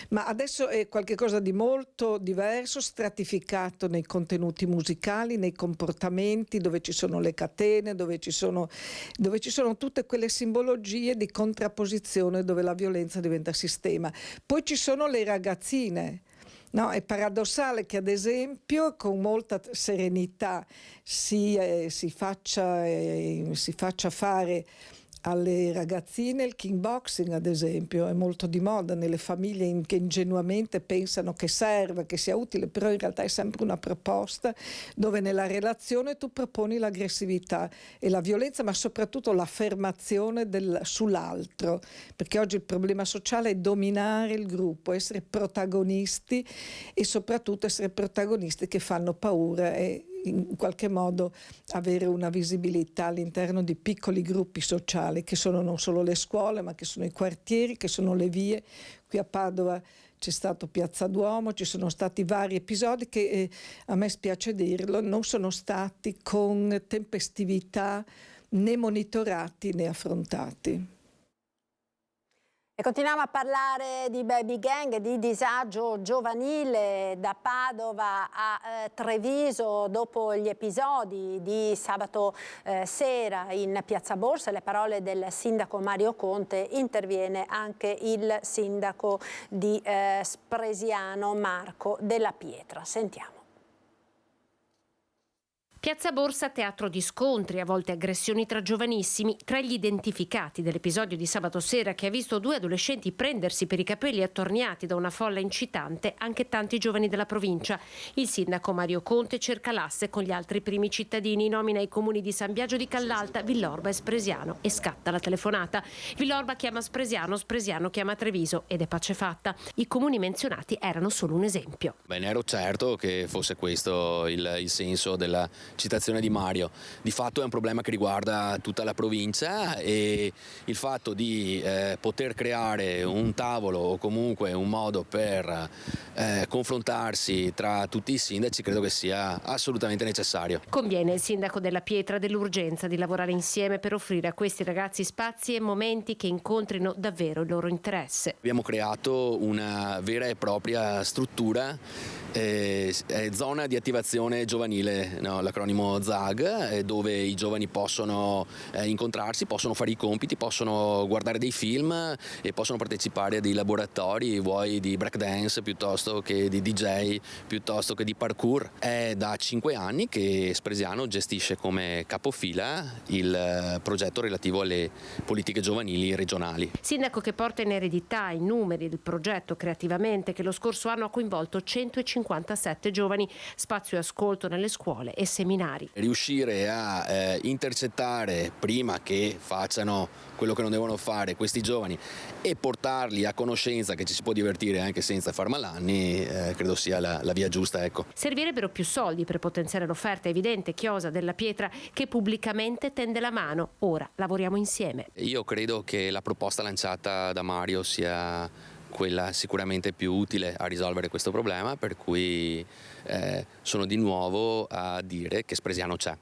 Ma adesso è qualcosa di molto diverso, stratificato nei contenuti musicali, nei comportamenti, dove ci sono le catene, dove ci sono tutte quelle simbologie di contrapposizione dove la violenza diventa sistema. Poi ci sono le ragazzine. No, è paradossale che ad esempio con molta serenità si faccia fare alle ragazzine il kickboxing, ad esempio, è molto di moda nelle famiglie che ingenuamente pensano che serva, che sia utile, però in realtà è sempre una proposta dove nella relazione tu proponi l'aggressività e la violenza, ma soprattutto l'affermazione sull'altro, perché oggi il problema sociale è dominare il gruppo, essere protagonisti e soprattutto essere protagonisti che fanno paura e in qualche modo avere una visibilità all'interno di piccoli gruppi sociali che sono non solo le scuole ma che sono i quartieri, che sono le vie. Qui a Padova c'è stato Piazza Duomo, ci sono stati vari episodi che a me spiace dirlo non sono stati con tempestività né monitorati né affrontati. E continuiamo a parlare di baby gang, di disagio giovanile da Padova a Treviso dopo gli episodi di sabato sera in Piazza Borsa. Le parole del sindaco Mario Conte, interviene anche il sindaco di Spresiano Marco Della Pietra. Sentiamo. Piazza Borsa, teatro di scontri, a volte aggressioni tra giovanissimi. Tra gli identificati dell'episodio di sabato sera che ha visto 2 adolescenti prendersi per i capelli attorniati da una folla incitante anche tanti giovani della provincia. Il sindaco Mario Conte cerca l'asse con gli altri primi cittadini, nomina i comuni di San Biagio di Callalta, Villorba e Spresiano e scatta la telefonata. Villorba chiama Spresiano, Spresiano chiama Treviso ed è pace fatta. I comuni menzionati erano solo un esempio. Beh, ne ero certo che fosse questo il senso della citazione di Mario. Di fatto è un problema che riguarda tutta la provincia e il fatto di poter creare un tavolo o comunque un modo per confrontarsi tra tutti i sindaci credo che sia assolutamente necessario. Conviene il sindaco Della Pietra dell'urgenza di lavorare insieme per offrire a questi ragazzi spazi e momenti che incontrino davvero il loro interesse. Abbiamo creato una vera e propria struttura, zona di attivazione giovanile, no? L'acronimo ZAG, dove i giovani possono incontrarsi, possono fare i compiti, possono guardare dei film e possono partecipare a dei laboratori, vuoi di breakdance piuttosto che di DJ, piuttosto che di parkour. È da 5 anni che Spresiano gestisce come capofila il progetto relativo alle politiche giovanili regionali. Sindaco che porta in eredità i numeri del progetto Creativamente, che lo scorso anno ha coinvolto 157 giovani, spazio e ascolto nelle scuole e seminari. Riuscire a intercettare prima che facciano quello che non devono fare questi giovani e portarli a conoscenza che ci si può divertire anche senza far malanni, credo sia la via giusta. Ecco. Servirebbero più soldi per potenziare l'offerta, evidente Chiosa Della Pietra che pubblicamente tende la mano. Ora lavoriamo insieme. Io credo che la proposta lanciata da Mario sia quella sicuramente più utile a risolvere questo problema, per cui sono di nuovo a dire che Spresiano c'è.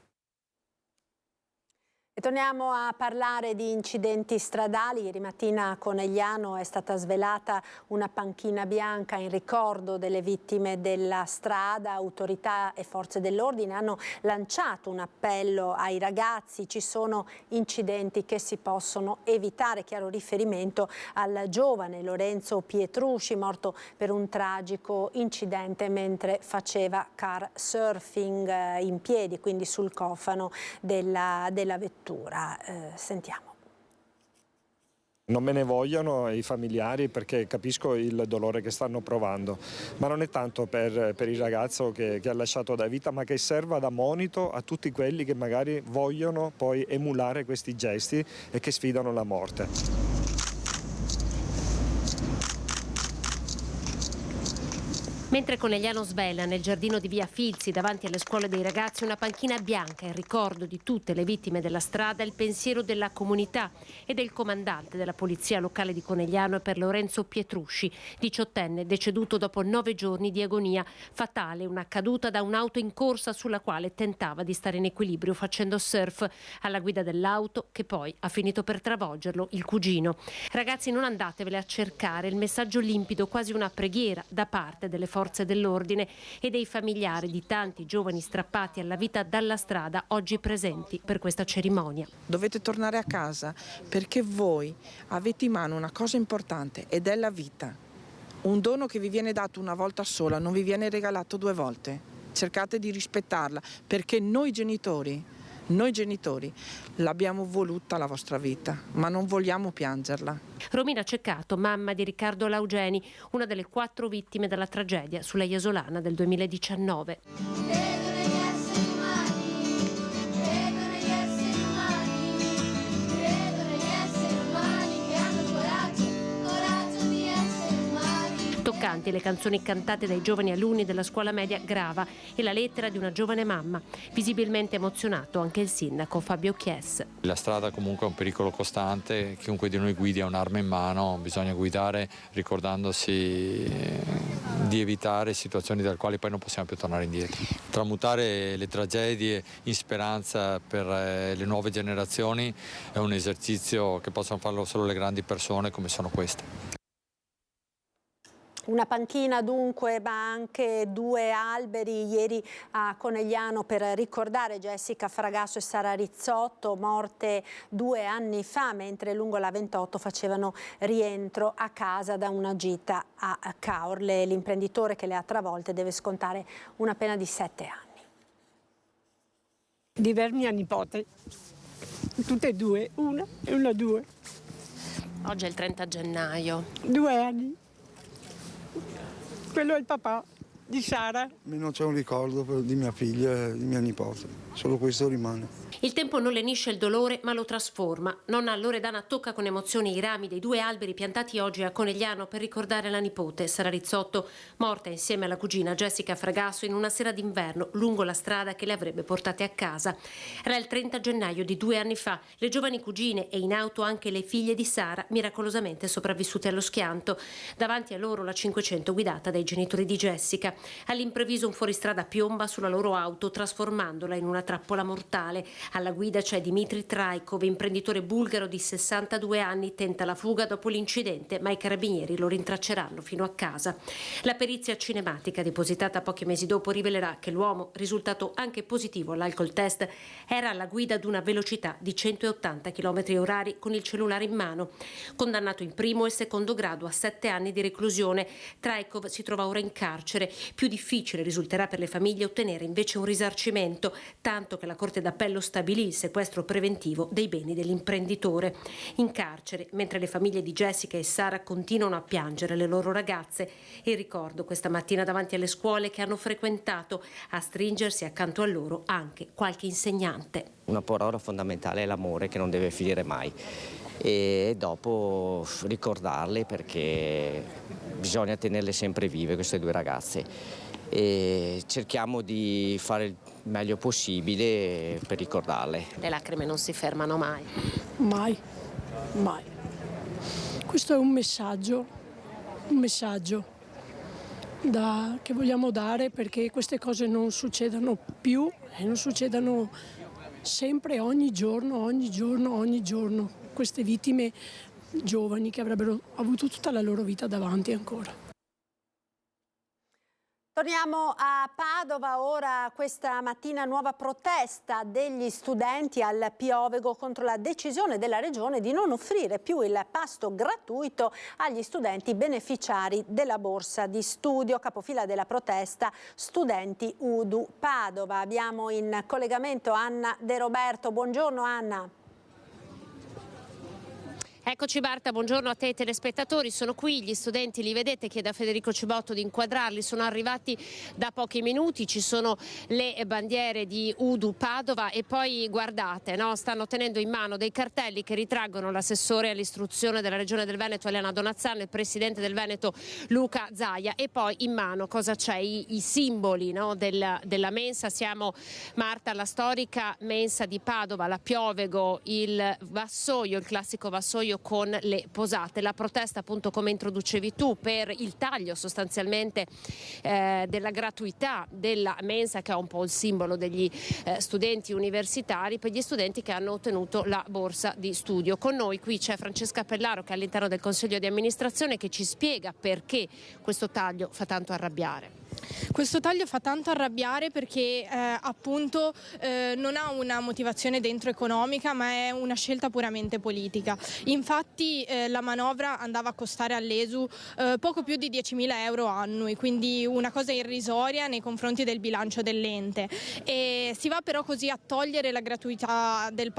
E torniamo a parlare di incidenti stradali. Ieri mattina a Conegliano è stata svelata una panchina bianca in ricordo delle vittime della strada. Autorità e forze dell'ordine hanno lanciato un appello ai ragazzi. Ci sono incidenti che si possono evitare. Chiaro riferimento al giovane Lorenzo Pietrusci, morto per un tragico incidente mentre faceva car surfing in piedi, quindi sul cofano della vettura. Sentiamo. Non me ne vogliono i familiari perché capisco il dolore che stanno provando, ma non è tanto per il ragazzo che ha lasciato da vita, ma che serva da monito a tutti quelli che magari vogliono poi emulare questi gesti e che sfidano la morte. Mentre Conegliano svela nel giardino di via Filzi, davanti alle scuole dei ragazzi, una panchina bianca in ricordo di tutte le vittime della strada, il pensiero della comunità e del comandante della polizia locale di Conegliano per Lorenzo Pietrusci, 18enne, deceduto dopo 9 giorni di agonia fatale, una caduta da un'auto in corsa sulla quale tentava di stare in equilibrio facendo surf alla guida dell'auto, che poi ha finito per travolgerlo il cugino. Ragazzi, non andatevele a cercare, il messaggio limpido, quasi una preghiera da parte delle forze dell'ordine e dei familiari di tanti giovani strappati alla vita dalla strada, oggi presenti per questa cerimonia. Dovete tornare a casa perché voi avete in mano una cosa importante ed è la vita. Un dono che vi viene dato una volta sola, non vi viene regalato 2 volte. Cercate di rispettarla perché noi genitori l'abbiamo voluta la vostra vita, ma non vogliamo piangerla. Romina Ceccato, mamma di Riccardo Laugeni, una delle 4 vittime della tragedia sulla Jesolana del 2019. Toccanti le canzoni cantate dai giovani alunni della scuola media Grava e la lettera di una giovane mamma. Visibilmente emozionato anche il sindaco Fabio Chies. La strada comunque è un pericolo costante, chiunque di noi guidi ha un'arma in mano, bisogna guidare ricordandosi di evitare situazioni dalle quali poi non possiamo più tornare indietro. Tramutare le tragedie in speranza per le nuove generazioni è un esercizio che possono farlo solo le grandi persone come sono queste. Una panchina dunque, ma anche 2 alberi ieri a Conegliano per ricordare Jessica Fragasso e Sara Rizzotto, morte 2 anni fa mentre lungo la 28 facevano rientro a casa da una gita a Caorle. L'imprenditore che le ha travolte deve scontare una pena di 7 anni. Diversi mia nipote, tutte e 2, una e una 2. Oggi è il 30 gennaio. 2 anni. Quello è il papà di Sara. Non c'è un ricordo di mia figlia e di mia nipote, solo questo rimane. Il tempo non lenisce il dolore ma lo trasforma. Nonna Loredana tocca con emozione i rami dei 2 alberi piantati oggi a Conegliano per ricordare la nipote Sara Rizzotto, morta insieme alla cugina Jessica Fragasso in una sera d'inverno lungo la strada che le avrebbe portate a casa. Era il 30 gennaio di 2 anni fa. Le giovani cugine e in auto anche le figlie di Sara, miracolosamente sopravvissute allo schianto. Davanti a loro la 500 guidata dai genitori di Jessica. All'improvviso un fuoristrada piomba sulla loro auto trasformandola in una trappola mortale. Alla guida c'è Dmitry Traikov, imprenditore bulgaro di 62 anni, tenta la fuga dopo l'incidente, ma i carabinieri lo rintracceranno fino a casa. La perizia cinematica depositata pochi mesi dopo rivelerà che l'uomo, risultato anche positivo all'alcol test, era alla guida ad una velocità di 180 km/h con il cellulare in mano. Condannato in primo e secondo grado a 7 anni di reclusione, Traikov si trova ora in carcere. Più difficile risulterà per le famiglie ottenere invece un risarcimento, tanto che la Corte d'Appello stabilì il sequestro preventivo dei beni dell'imprenditore. In carcere, mentre le famiglie di Jessica e Sara continuano a piangere le loro ragazze, il ricordo questa mattina davanti alle scuole che hanno frequentato, a stringersi accanto a loro anche qualche insegnante. Una parola fondamentale è l'amore che non deve finire mai e dopo ricordarle perché bisogna tenerle sempre vive queste 2 ragazze. E cerchiamo di fare il meglio possibile per ricordarle. Le lacrime non si fermano mai. Mai, mai. Questo è un messaggio che vogliamo dare perché queste cose non succedano più e non succedano sempre, ogni giorno. Queste vittime giovani che avrebbero avuto tutta la loro vita davanti ancora. Torniamo a Padova, ora questa mattina nuova protesta degli studenti al Piovego contro la decisione della Regione di non offrire più il pasto gratuito agli studenti beneficiari della borsa di studio. Capofila della protesta, studenti UDU Padova. Abbiamo in collegamento Anna De Roberto. Buongiorno Anna. Eccoci Marta, buongiorno a te telespettatori, sono qui, gli studenti li vedete, chiedo a Federico Cibotto di inquadrarli, sono arrivati da pochi minuti, ci sono le bandiere di UDU Padova e poi guardate, no? Stanno tenendo in mano dei cartelli che ritraggono l'assessore all'istruzione della Regione del Veneto Elena Donazzano, il presidente del Veneto Luca Zaia e poi in mano cosa c'è? I simboli, no? della mensa. Siamo Marta alla storica mensa di Padova, la Piovego, il vassoio, il classico vassoio con le posate, la protesta appunto come introducevi tu per il taglio sostanzialmente della gratuità della mensa che è un po' il simbolo degli studenti universitari per gli studenti che hanno ottenuto la borsa di studio. Con noi qui c'è Francesca Pellaro che è all'interno del Consiglio di amministrazione che ci spiega perché questo taglio fa tanto arrabbiare. Questo taglio fa tanto arrabbiare perché appunto non ha una motivazione dentro economica ma è una scelta puramente politica. Infatti la manovra andava a costare all'ESU poco più di 10.000 euro annui, quindi una cosa irrisoria nei confronti del bilancio dell'ente. E si va però così a togliere la gratuità del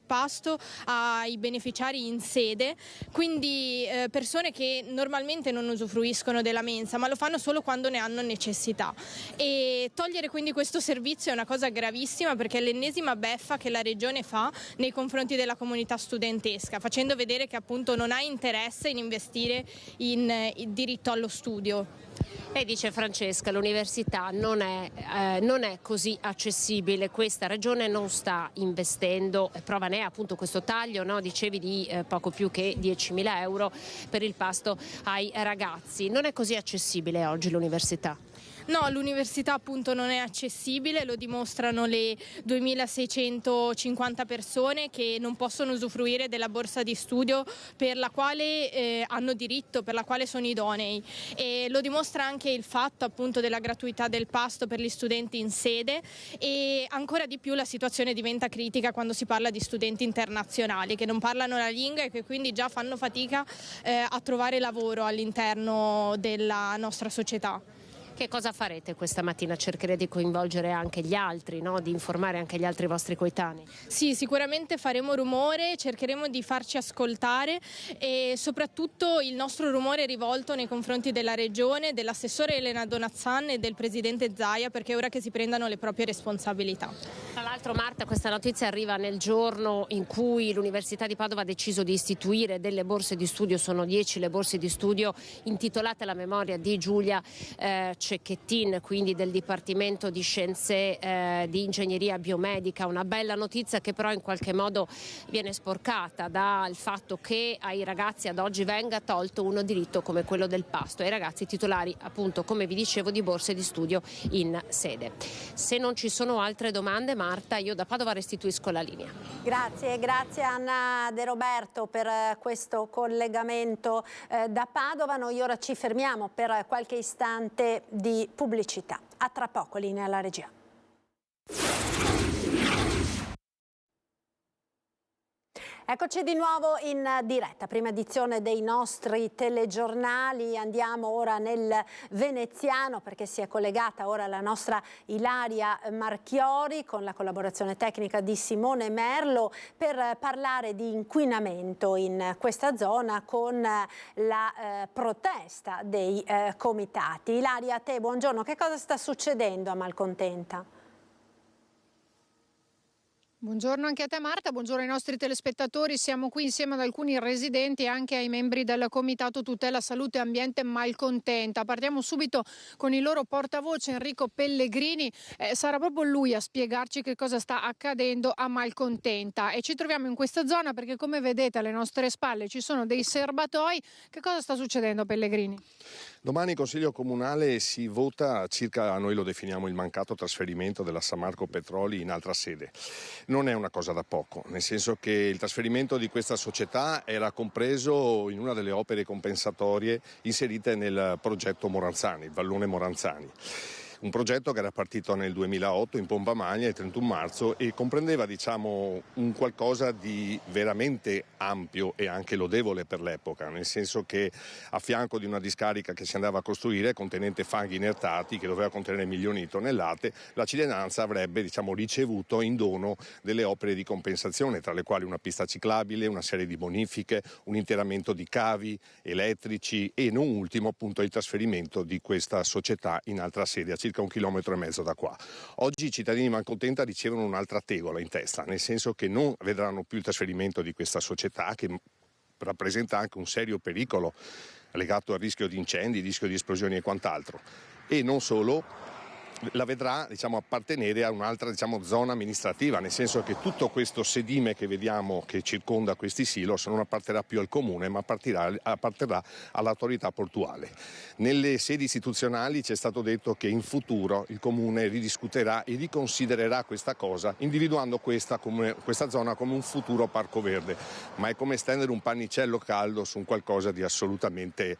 pasto ai beneficiari in sede, quindi persone che normalmente non usufruiscono della mensa ma lo fanno solo quando ne hanno necessità, e togliere quindi questo servizio è una cosa gravissima perché è l'ennesima beffa che la Regione fa nei confronti della comunità studentesca, facendo vedere che appunto non ha interesse in investire in diritto allo studio. E dice Francesca, l'università non è così accessibile, questa regione non sta investendo, prova ne è appunto questo taglio, no? Dicevi di poco più che 10.000 euro per il pasto ai ragazzi, non è così accessibile oggi l'università? No, l'università appunto non è accessibile, lo dimostrano le 2.650 persone che non possono usufruire della borsa di studio per la quale hanno diritto, per la quale sono idonei, e lo dimostra anche il fatto appunto della gratuità del pasto per gli studenti in sede, e ancora di più la situazione diventa critica quando si parla di studenti internazionali che non parlano la lingua e che quindi già fanno fatica a trovare lavoro all'interno della nostra società. Che cosa farete questa mattina? Cercherete di coinvolgere anche gli altri, no? Di informare anche gli altri vostri coetanei? Sì, sicuramente faremo rumore, cercheremo di farci ascoltare e soprattutto il nostro rumore è rivolto nei confronti della Regione, dell'assessore Elena Donazzano e del presidente Zaia, perché è ora che si prendano le proprie responsabilità. Tra l'altro Marta, questa notizia arriva nel giorno in cui l'Università di Padova ha deciso di istituire delle borse di studio, sono 10 le borse di studio intitolate alla memoria di Giulia Cecchettin, quindi del Dipartimento di Scienze di Ingegneria Biomedica, una bella notizia che però in qualche modo viene sporcata dal fatto che ai ragazzi ad oggi venga tolto un diritto come quello del pasto, ai ragazzi titolari appunto, come vi dicevo, di borse di studio in sede. Se non ci sono altre domande, Marta, io da Padova restituisco la linea. Grazie Anna De Roberto per questo collegamento da Padova. Noi ora ci fermiamo per qualche istante di pubblicità. A tra poco, linea alla regia. Eccoci di nuovo in diretta, prima edizione dei nostri telegiornali. Andiamo ora nel veneziano perché si è collegata ora la nostra Ilaria Marchiori con la collaborazione tecnica di Simone Merlo per parlare di inquinamento in questa zona con la protesta dei comitati. Ilaria, a te buongiorno, che cosa sta succedendo a Malcontenta? Buongiorno anche a te Marta, buongiorno ai nostri telespettatori. Siamo qui insieme ad alcuni residenti e anche ai membri del Comitato Tutela Salute e Ambiente Malcontenta. Partiamo subito con il loro portavoce Enrico Pellegrini. Sarà proprio lui a spiegarci che cosa sta accadendo a Malcontenta. E ci troviamo in questa zona perché, come vedete, alle nostre spalle ci sono dei serbatoi. Che cosa sta succedendo, Pellegrini? Domani in Consiglio Comunale si vota circa, noi lo definiamo il mancato trasferimento della San Marco Petroli in altra sede. Non è una cosa da poco, nel senso che il trasferimento di questa società era compreso in una delle opere compensatorie inserite nel progetto Moranzani, il vallone Moranzani. Un progetto che era partito nel 2008 in pompa magna il 31 marzo e comprendeva un qualcosa di veramente ampio e anche lodevole per l'epoca, nel senso che a fianco di una discarica che si andava a costruire contenente fanghi inertati che doveva contenere milioni di tonnellate, la cittadinanza avrebbe ricevuto in dono delle opere di compensazione, tra le quali una pista ciclabile, una serie di bonifiche, un interramento di cavi elettrici e non ultimo appunto il trasferimento di questa società in altra sede a circa 1,5 chilometri da qua. Oggi i cittadini di Malcontenta ricevono un'altra tegola in testa, nel senso che non vedranno più il trasferimento di questa società che rappresenta anche un serio pericolo legato al rischio di incendi, rischio di esplosioni e quant'altro, e non solo la vedrà appartenere a un'altra zona amministrativa, nel senso che tutto questo sedime che vediamo che circonda questi silos non apparterrà più al comune ma apparterrà all'autorità portuale. Nelle sedi istituzionali ci è stato detto che in futuro il comune ridiscuterà e riconsidererà questa cosa, individuando questa zona come un futuro parco verde, ma è come stendere un pannicello caldo su un qualcosa di assolutamente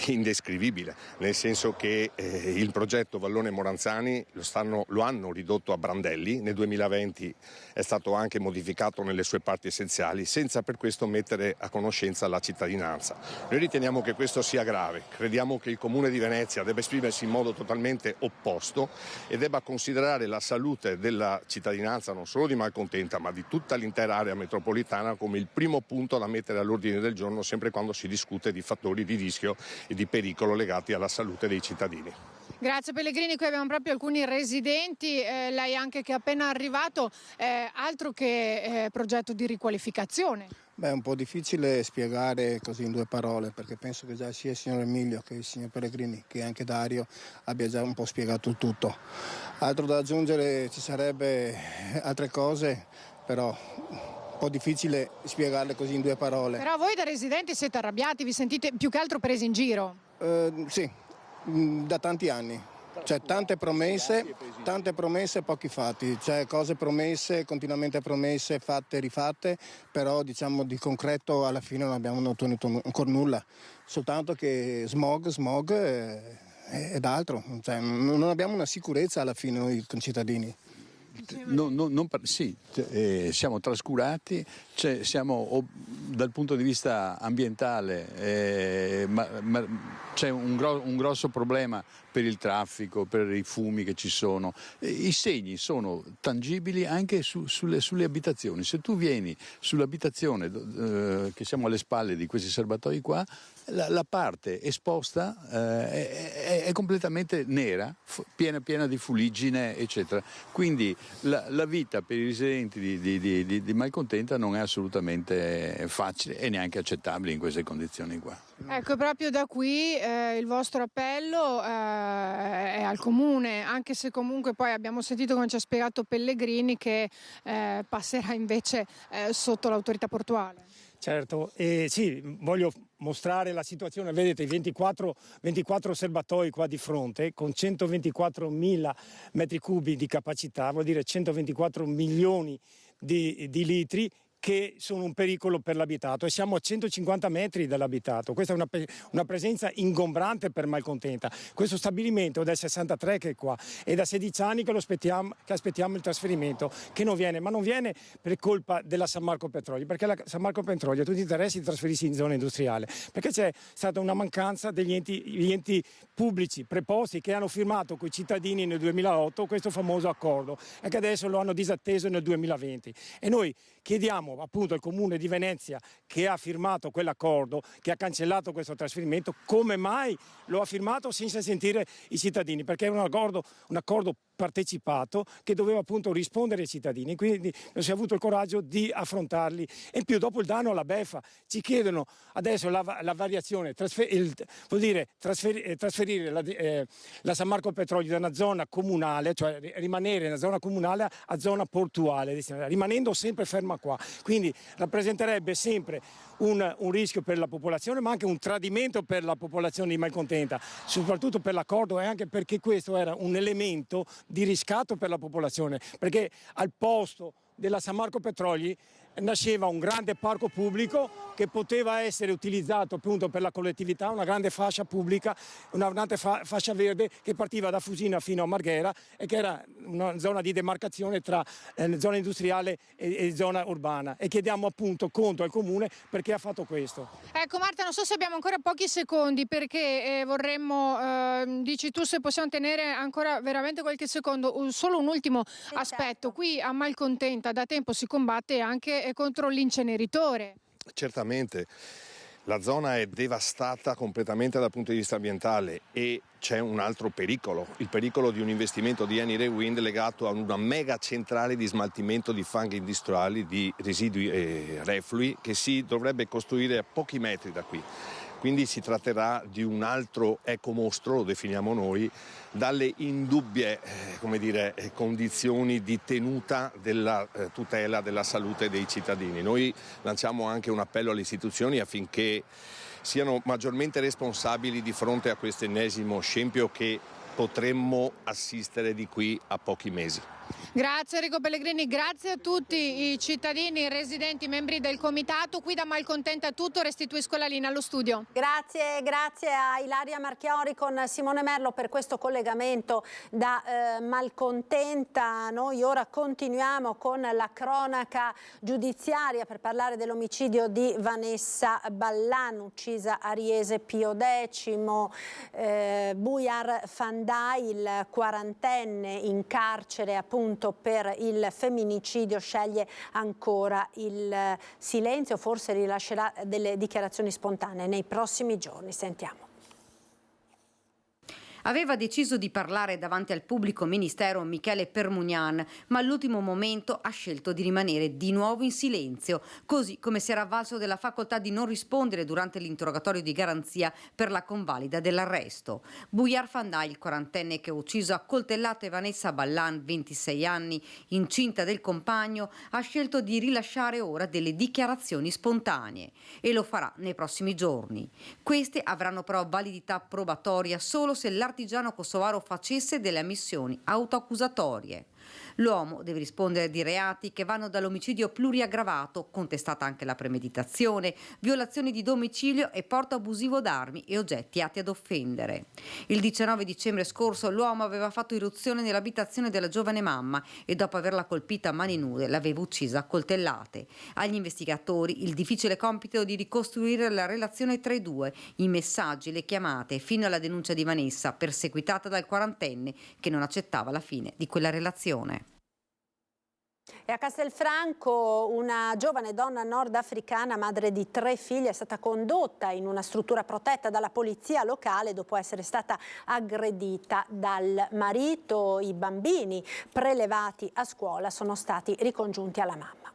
indescrivibile, nel senso che il progetto Vallone Moranzani lo hanno ridotto a brandelli, nel 2020 è stato anche modificato nelle sue parti essenziali, senza per questo mettere a conoscenza la cittadinanza. Noi riteniamo che questo sia grave, crediamo che il Comune di Venezia debba esprimersi in modo totalmente opposto e debba considerare la salute della cittadinanza non solo di Malcontenta ma di tutta l'intera area metropolitana come il primo punto da mettere all'ordine del giorno sempre quando si discute di fattori di rischio e di pericolo legati alla salute dei cittadini. Grazie Pellegrini, qui abbiamo proprio alcuni residenti, lei anche che è appena arrivato, altro che progetto di riqualificazione. È un po' difficile spiegare così in 2 parole, perché penso che già sia il signor Emilio che il signor Pellegrini che anche Dario abbia già un po' spiegato tutto. Altro da aggiungere ci sarebbe altre cose, però un po' difficile spiegarle così in 2 parole. Però voi da residenti siete arrabbiati, vi sentite più che altro presi in giro? Sì, da tanti anni. C'è tante promesse, pochi fatti, cioè cose promesse, continuamente promesse, fatte, rifatte, però di concreto alla fine non abbiamo ottenuto ancora nulla, soltanto che smog ed altro, cioè, non abbiamo una sicurezza alla fine noi concittadini. Siamo trascurati, siamo dal punto di vista ambientale, c'è un grosso problema per il traffico, per i fumi che ci sono. I segni sono tangibili anche sulle abitazioni. Se tu vieni sull'abitazione che siamo alle spalle di questi serbatoi qua, la parte esposta è completamente nera, piena di fuliggine, eccetera. Quindi la vita per i residenti di Malcontenta non è assolutamente facile e neanche accettabile in queste condizioni qua. Ecco, proprio da qui il vostro appello è al Comune, anche se comunque poi abbiamo sentito, come ci ha spiegato Pellegrini, che passerà invece sotto l'autorità portuale. Certo, sì, voglio mostrare la situazione, vedete i 24 serbatoi qua di fronte con 124.000 metri cubi di capacità, vuol dire 124 milioni di litri che sono un pericolo per l'abitato e siamo a 150 metri dall'abitato. Questa è una presenza ingombrante per Malcontenta. Questo stabilimento è del 63 che è qua, è da 16 anni che aspettiamo il trasferimento, che non viene, ma non viene per colpa della San Marco Petroli, perché la San Marco Petroli ha tutti gli interessi di trasferirsi in zona industriale, perché c'è stata una mancanza degli enti pubblici preposti che hanno firmato con i cittadini nel 2008 questo famoso accordo e che adesso lo hanno disatteso nel 2020. E noi chiediamo appunto al Comune di Venezia, che ha firmato quell'accordo, che ha cancellato questo trasferimento, come mai lo ha firmato senza sentire i cittadini, perché è un accordo partecipato che doveva appunto rispondere ai cittadini, quindi non si è avuto il coraggio di affrontarli. E in più dopo il danno alla beffa ci chiedono adesso la variazione, vuol dire trasferire la San Marco Petroli da una zona comunale, cioè rimanere nella zona comunale a zona portuale, rimanendo sempre ferma qua. Quindi rappresenterebbe sempre un rischio per la popolazione, ma anche un tradimento per la popolazione di Malcontenta, soprattutto per l'accordo e anche perché questo era un elemento di riscatto per la popolazione, perché al posto della San Marco Petroli nasceva un grande parco pubblico che poteva essere utilizzato appunto per la collettività, una grande fascia pubblica, una grande fascia verde che partiva da Fusina fino a Marghera e che era una zona di demarcazione tra zona industriale e zona urbana, e chiediamo appunto conto al Comune perché ha fatto questo. Ecco Marta, non so se abbiamo ancora pochi secondi perché vorremmo, dici tu, se possiamo tenere ancora veramente qualche secondo, solo un ultimo aspetto. Qui a Malcontenta da tempo si combatte anche contro l'inceneritore. Certamente, la zona è devastata completamente dal punto di vista ambientale e c'è un altro pericolo, il pericolo di un investimento di Eni Rewind legato a una mega centrale di smaltimento di fanghi industriali, di residui e reflui che si dovrebbe costruire a pochi metri da qui. Quindi si tratterà di un altro ecomostro, lo definiamo noi, dalle indubbie condizioni di tenuta della tutela della salute dei cittadini. Noi lanciamo anche un appello alle istituzioni affinché siano maggiormente responsabili di fronte a questo ennesimo scempio che potremmo assistere di qui a pochi mesi. Grazie Enrico Pellegrini, grazie a tutti i cittadini, residenti, membri del comitato. Qui da Malcontenta è tutto, restituisco la linea allo studio. Grazie a Ilaria Marchiori con Simone Merlo per questo collegamento da Malcontenta. Noi ora continuiamo con la cronaca giudiziaria per parlare dell'omicidio di Vanessa Ballan, uccisa a Riese Pio X. Bujar Fandai, il quarantenne in carcere appunto per il femminicidio, sceglie ancora il silenzio, forse rilascerà delle dichiarazioni spontanee nei prossimi giorni. Sentiamo. Aveva deciso di parlare davanti al pubblico ministero Michele Permugnan, ma all'ultimo momento ha scelto di rimanere di nuovo in silenzio, così come si era avvalso della facoltà di non rispondere durante l'interrogatorio di garanzia per la convalida dell'arresto. Bujar Fandai, il quarantenne che ha ucciso a coltellate Vanessa Ballan, 26 anni, incinta del compagno, ha scelto di rilasciare ora delle dichiarazioni spontanee e lo farà nei prossimi giorni. Queste avranno però validità probatoria solo se l'artigiano kosovaro facesse delle ammissioni autoaccusatorie. L'uomo deve rispondere di reati che vanno dall'omicidio pluriaggravato, contestata anche la premeditazione, violazione di domicilio e porto abusivo d'armi e oggetti atti ad offendere. Il 19 dicembre scorso l'uomo aveva fatto irruzione nell'abitazione della giovane mamma e dopo averla colpita a mani nude l'aveva uccisa a coltellate. Agli investigatori il difficile compito di ricostruire la relazione tra i due, i messaggi, le chiamate, fino alla denuncia di Vanessa, perseguitata dal quarantenne che non accettava la fine di quella relazione. E a Castelfranco una giovane donna nordafricana, madre di 3 figli, è stata condotta in una struttura protetta dalla polizia locale dopo essere stata aggredita dal marito. I bambini prelevati a scuola sono stati ricongiunti alla mamma.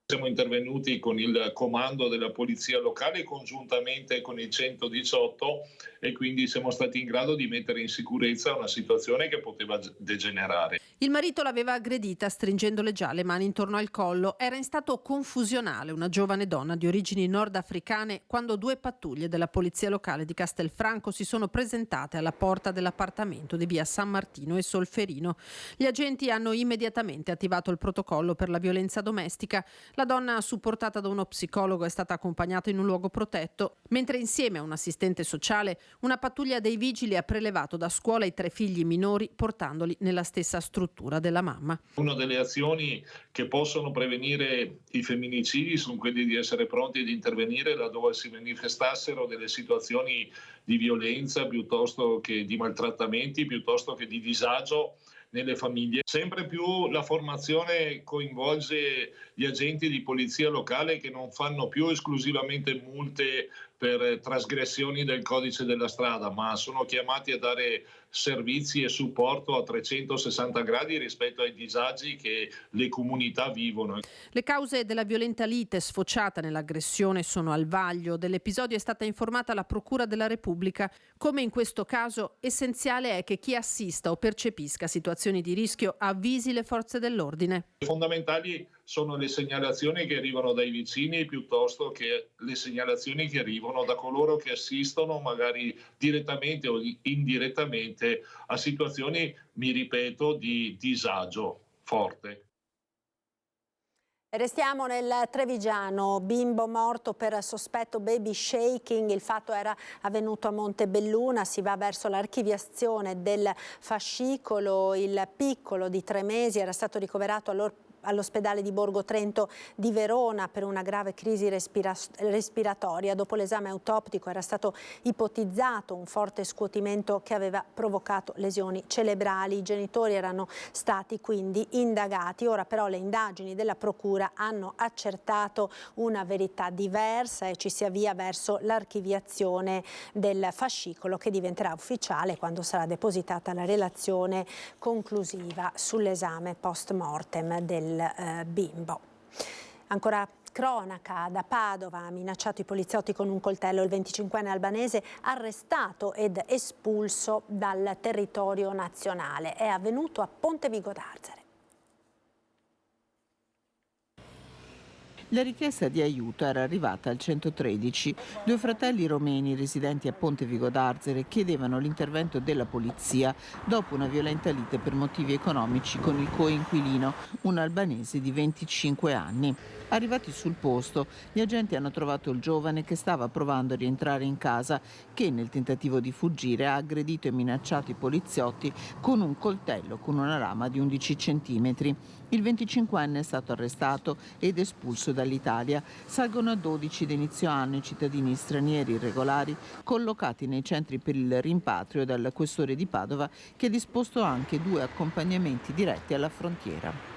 Siamo intervenuti con il comando della polizia locale congiuntamente con il 118 e quindi siamo stati in grado di mettere in sicurezza una situazione che poteva degenerare. Il marito l'aveva aggredita stringendole già le mani intorno al collo. Era in stato confusionale una giovane donna di origini nordafricane quando 2 pattuglie della polizia locale di Castelfranco si sono presentate alla porta dell'appartamento di via San Martino e Solferino. Gli agenti hanno immediatamente attivato il protocollo per la violenza domestica. La donna, supportata da uno psicologo, è stata accompagnata in un luogo protetto, mentre insieme a un assistente sociale una pattuglia dei vigili ha prelevato da scuola i 3 figli minori portandoli nella stessa struttura della mamma. Una delle azioni che possono prevenire i femminicidi sono quelli di essere pronti ad intervenire laddove si manifestassero delle situazioni di violenza piuttosto che di maltrattamenti, piuttosto che di disagio nelle famiglie. Sempre più la formazione coinvolge gli agenti di polizia locale che non fanno più esclusivamente multe per trasgressioni del codice della strada, ma sono chiamati a dare servizi e supporto a 360 gradi rispetto ai disagi che le comunità vivono. Le cause della violenta lite sfociata nell'aggressione sono al vaglio. Dell'episodio è stata informata la Procura della Repubblica. Come in questo caso, essenziale è che chi assista o percepisca situazioni di rischio avvisi le forze dell'ordine. Fondamentali sono le segnalazioni che arrivano dai vicini piuttosto che le segnalazioni che arrivano da coloro che assistono magari direttamente o indirettamente a situazioni, mi ripeto, di disagio forte. Restiamo nel Trevigiano, bimbo morto per sospetto baby shaking, il fatto era avvenuto a Montebelluna, si va verso l'archiviazione del fascicolo, il piccolo di 3 mesi era stato ricoverato all'ospedale di Borgo Trento di Verona per una grave crisi respiratoria. Dopo l'esame autoptico era stato ipotizzato un forte scuotimento che aveva provocato lesioni cerebrali. I genitori erano stati quindi indagati. Ora però le indagini della procura hanno accertato una verità diversa e ci si avvia verso l'archiviazione del fascicolo, che diventerà ufficiale quando sarà depositata la relazione conclusiva sull'esame post mortem del bimbo. Ancora cronaca da Padova, ha minacciato i poliziotti con un coltello il 25enne albanese arrestato ed espulso dal territorio nazionale. È avvenuto a Pontevico d'Arzere. La richiesta di aiuto era arrivata al 113. 2 fratelli romeni residenti a Pontevico d'Arzere chiedevano l'intervento della polizia dopo una violenta lite per motivi economici con il coinquilino, un albanese di 25 anni. Arrivati sul posto, gli agenti hanno trovato il giovane che stava provando a rientrare in casa, che nel tentativo di fuggire ha aggredito e minacciato i poliziotti con un coltello con una lama di 11 centimetri. Il 25enne è stato arrestato ed espulso dall'Italia. Salgono a 12 d'inizio anno i cittadini stranieri irregolari collocati nei centri per il rimpatrio dal questore di Padova, che ha disposto anche 2 accompagnamenti diretti alla frontiera.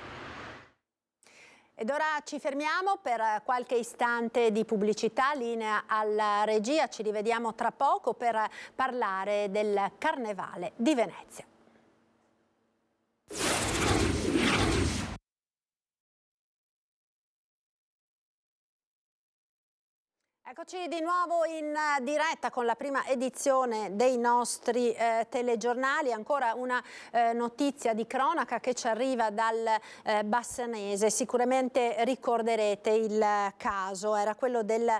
Ed ora ci fermiamo per qualche istante di pubblicità, linea alla regia, ci rivediamo tra poco per parlare del Carnevale di Venezia. Eccoci di nuovo in diretta con la prima edizione dei nostri telegiornali. Ancora una notizia di cronaca che ci arriva dal Bassanese. Sicuramente ricorderete il caso, era quello del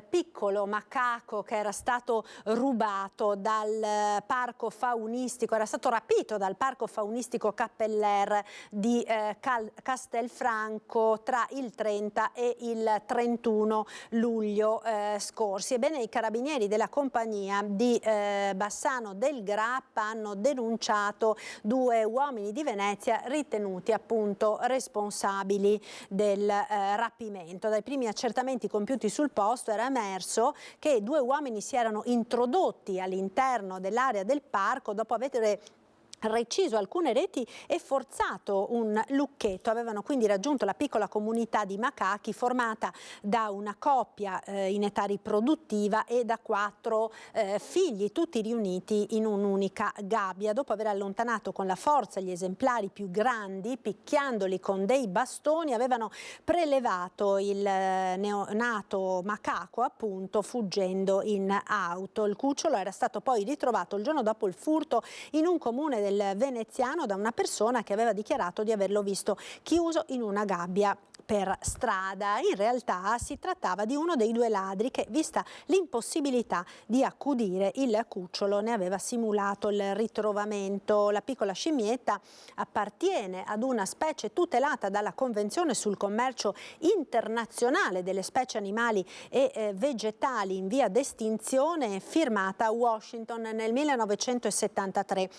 piccolo macaco che era stato rubato dal parco faunistico, era stato rapito dal parco faunistico Cappeller di Castelfranco tra il 30 e il 31 luglio scorsi. Ebbene, i carabinieri della compagnia di Bassano del Grappa hanno denunciato 2 uomini di Venezia ritenuti appunto responsabili del rapimento. Dai primi accertamenti compiuti sul posto era emerso che 2 uomini si erano introdotti all'interno dell'area del parco dopo aver reciso alcune reti e forzato un lucchetto. Avevano quindi raggiunto la piccola comunità di macachi formata da una coppia in età riproduttiva e da 4 figli, tutti riuniti in un'unica gabbia. Dopo aver allontanato con la forza gli esemplari più grandi, picchiandoli con dei bastoni, avevano prelevato il neonato macaco, appunto, fuggendo in auto. Il cucciolo era stato poi ritrovato il giorno dopo il furto in un comune del veneziano da una persona che aveva dichiarato di averlo visto chiuso in una gabbia per strada. In realtà si trattava di uno dei 2 ladri che, vista l'impossibilità di accudire il cucciolo, ne aveva simulato il ritrovamento. La piccola scimmietta appartiene ad una specie tutelata dalla Convenzione sul commercio internazionale delle specie animali e vegetali in via d'estinzione, firmata a Washington nel 1973.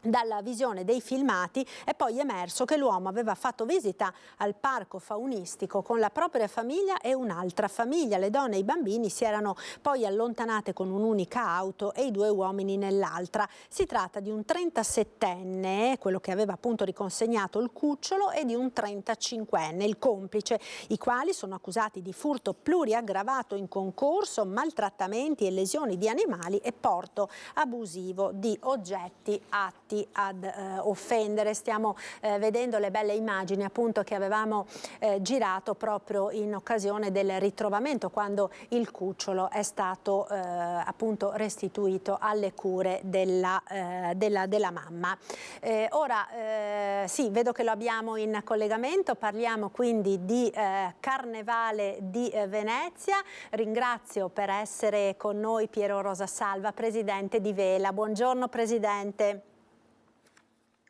Dalla visione dei filmati è poi emerso che l'uomo aveva fatto visita al parco faunistico con la propria famiglia e un'altra famiglia. Le donne e i bambini si erano poi allontanate con un'unica auto e i 2 uomini nell'altra. Si tratta di un 37enne, quello che aveva appunto riconsegnato il cucciolo, e di un 35enne, il complice, i quali sono accusati di furto pluriaggravato in concorso, maltrattamenti e lesioni di animali e porto abusivo di oggetti atti ad offendere. Stiamo vedendo le belle immagini appunto che avevamo girato proprio in occasione del ritrovamento, quando il cucciolo è stato appunto restituito alle cure della mamma. Ora sì, vedo che lo abbiamo in collegamento, parliamo quindi di Carnevale di Venezia. Ringrazio per essere con noi Piero Rosasalva, presidente di Vela. Buongiorno Presidente.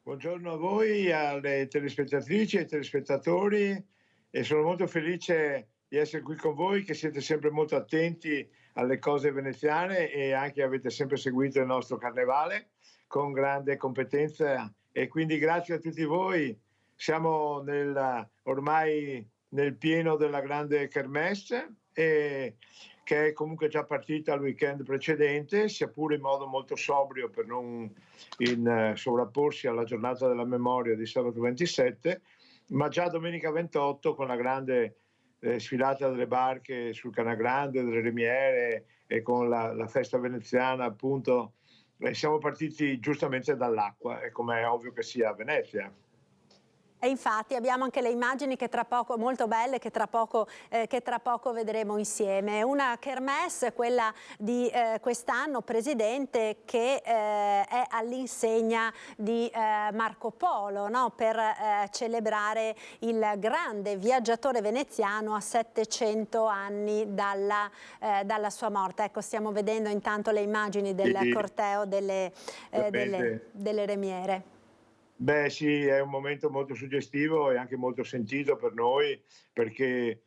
Buongiorno a voi, alle telespettatrici e ai telespettatori e sono molto felice di essere qui con voi, che siete sempre molto attenti alle cose veneziane e anche avete sempre seguito il nostro carnevale con grande competenza, e quindi grazie a tutti voi. Siamo ormai nel pieno della grande kermesse, che è comunque già partita il weekend precedente, sia pure in modo molto sobrio per non sovrapporsi alla giornata della memoria di sabato 27, ma già domenica 28 con la grande sfilata delle barche sul Canagrande, delle remiere, e con la festa veneziana, appunto. Siamo partiti giustamente dall'acqua, come è ovvio che sia a Venezia. E infatti abbiamo anche le immagini che tra poco, molto belle, che tra poco vedremo insieme. Una kermesse, quella di quest'anno, Presidente, che è all'insegna di Marco Polo, no? Per celebrare il grande viaggiatore veneziano a 700 anni dalla sua morte. Ecco, stiamo vedendo intanto le immagini del corteo delle remiere. Beh sì, è un momento molto suggestivo e anche molto sentito per noi, perché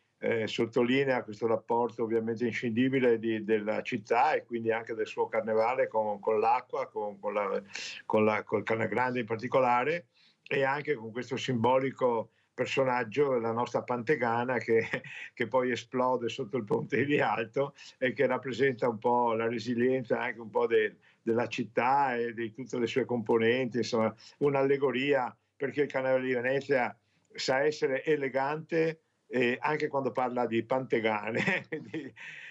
sottolinea questo rapporto ovviamente inscindibile della città e quindi anche del suo carnevale con l'acqua, col Canagrande in particolare, e anche con questo simbolico personaggio, la nostra Pantegana, che poi esplode sotto il ponte di Rialto e che rappresenta un po' la resilienza anche un po' della città e di tutte le sue componenti, insomma un'allegoria, perché il Carnevale di Venezia sa essere elegante anche quando parla di Pantegane.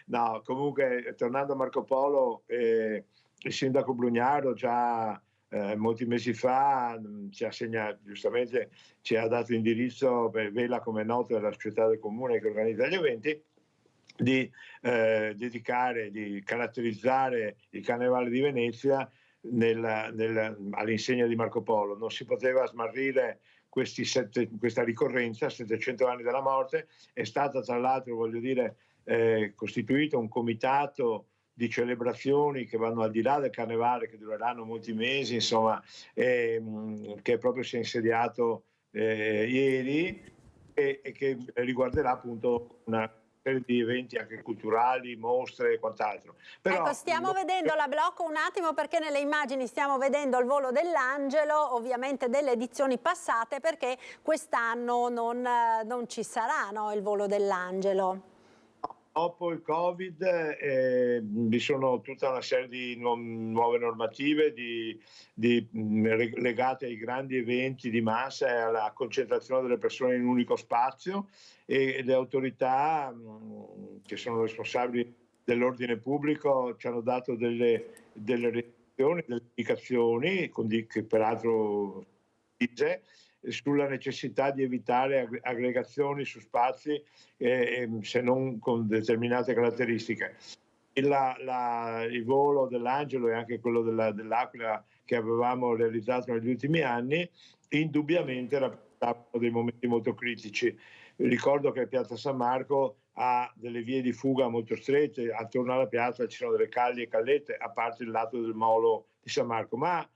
No, comunque, tornando a Marco Polo, il sindaco Brugnaro già molti mesi fa giustamente ci ha dato indirizzo, Vela come è noto, della società del comune che organizza gli eventi, di dedicare, di caratterizzare il Carnevale di Venezia all'insegna di Marco Polo. Non si poteva smarrire questa ricorrenza, 700 anni dalla morte. È stata tra l'altro, voglio dire, costituito un comitato di celebrazioni che vanno al di là del Carnevale, che dureranno molti mesi, insomma, che proprio si è insediato ieri e che riguarderà appunto una serie di eventi anche culturali, mostre e quant'altro. Però, ecco, stiamo vedendo, la blocco un attimo perché nelle immagini stiamo vedendo il volo dell'Angelo, ovviamente delle edizioni passate, perché quest'anno non ci sarà, no, il volo dell'Angelo. Dopo il Covid vi sono tutta una serie di nuove normative legate ai grandi eventi di massa e alla concentrazione delle persone in un unico spazio, e le autorità che sono responsabili dell'ordine pubblico ci hanno dato delle restrizioni, delle indicazioni, che peraltro dice, sulla necessità di evitare aggregazioni su spazi se non con determinate caratteristiche. Il volo dell'Angelo e anche quello dell'Aquila che avevamo realizzato negli ultimi anni indubbiamente rappresentavano dei momenti molto critici. Ricordo che Piazza San Marco ha delle vie di fuga molto strette, attorno alla piazza ci sono delle calli e callette, a parte il lato del molo di San Marco, ma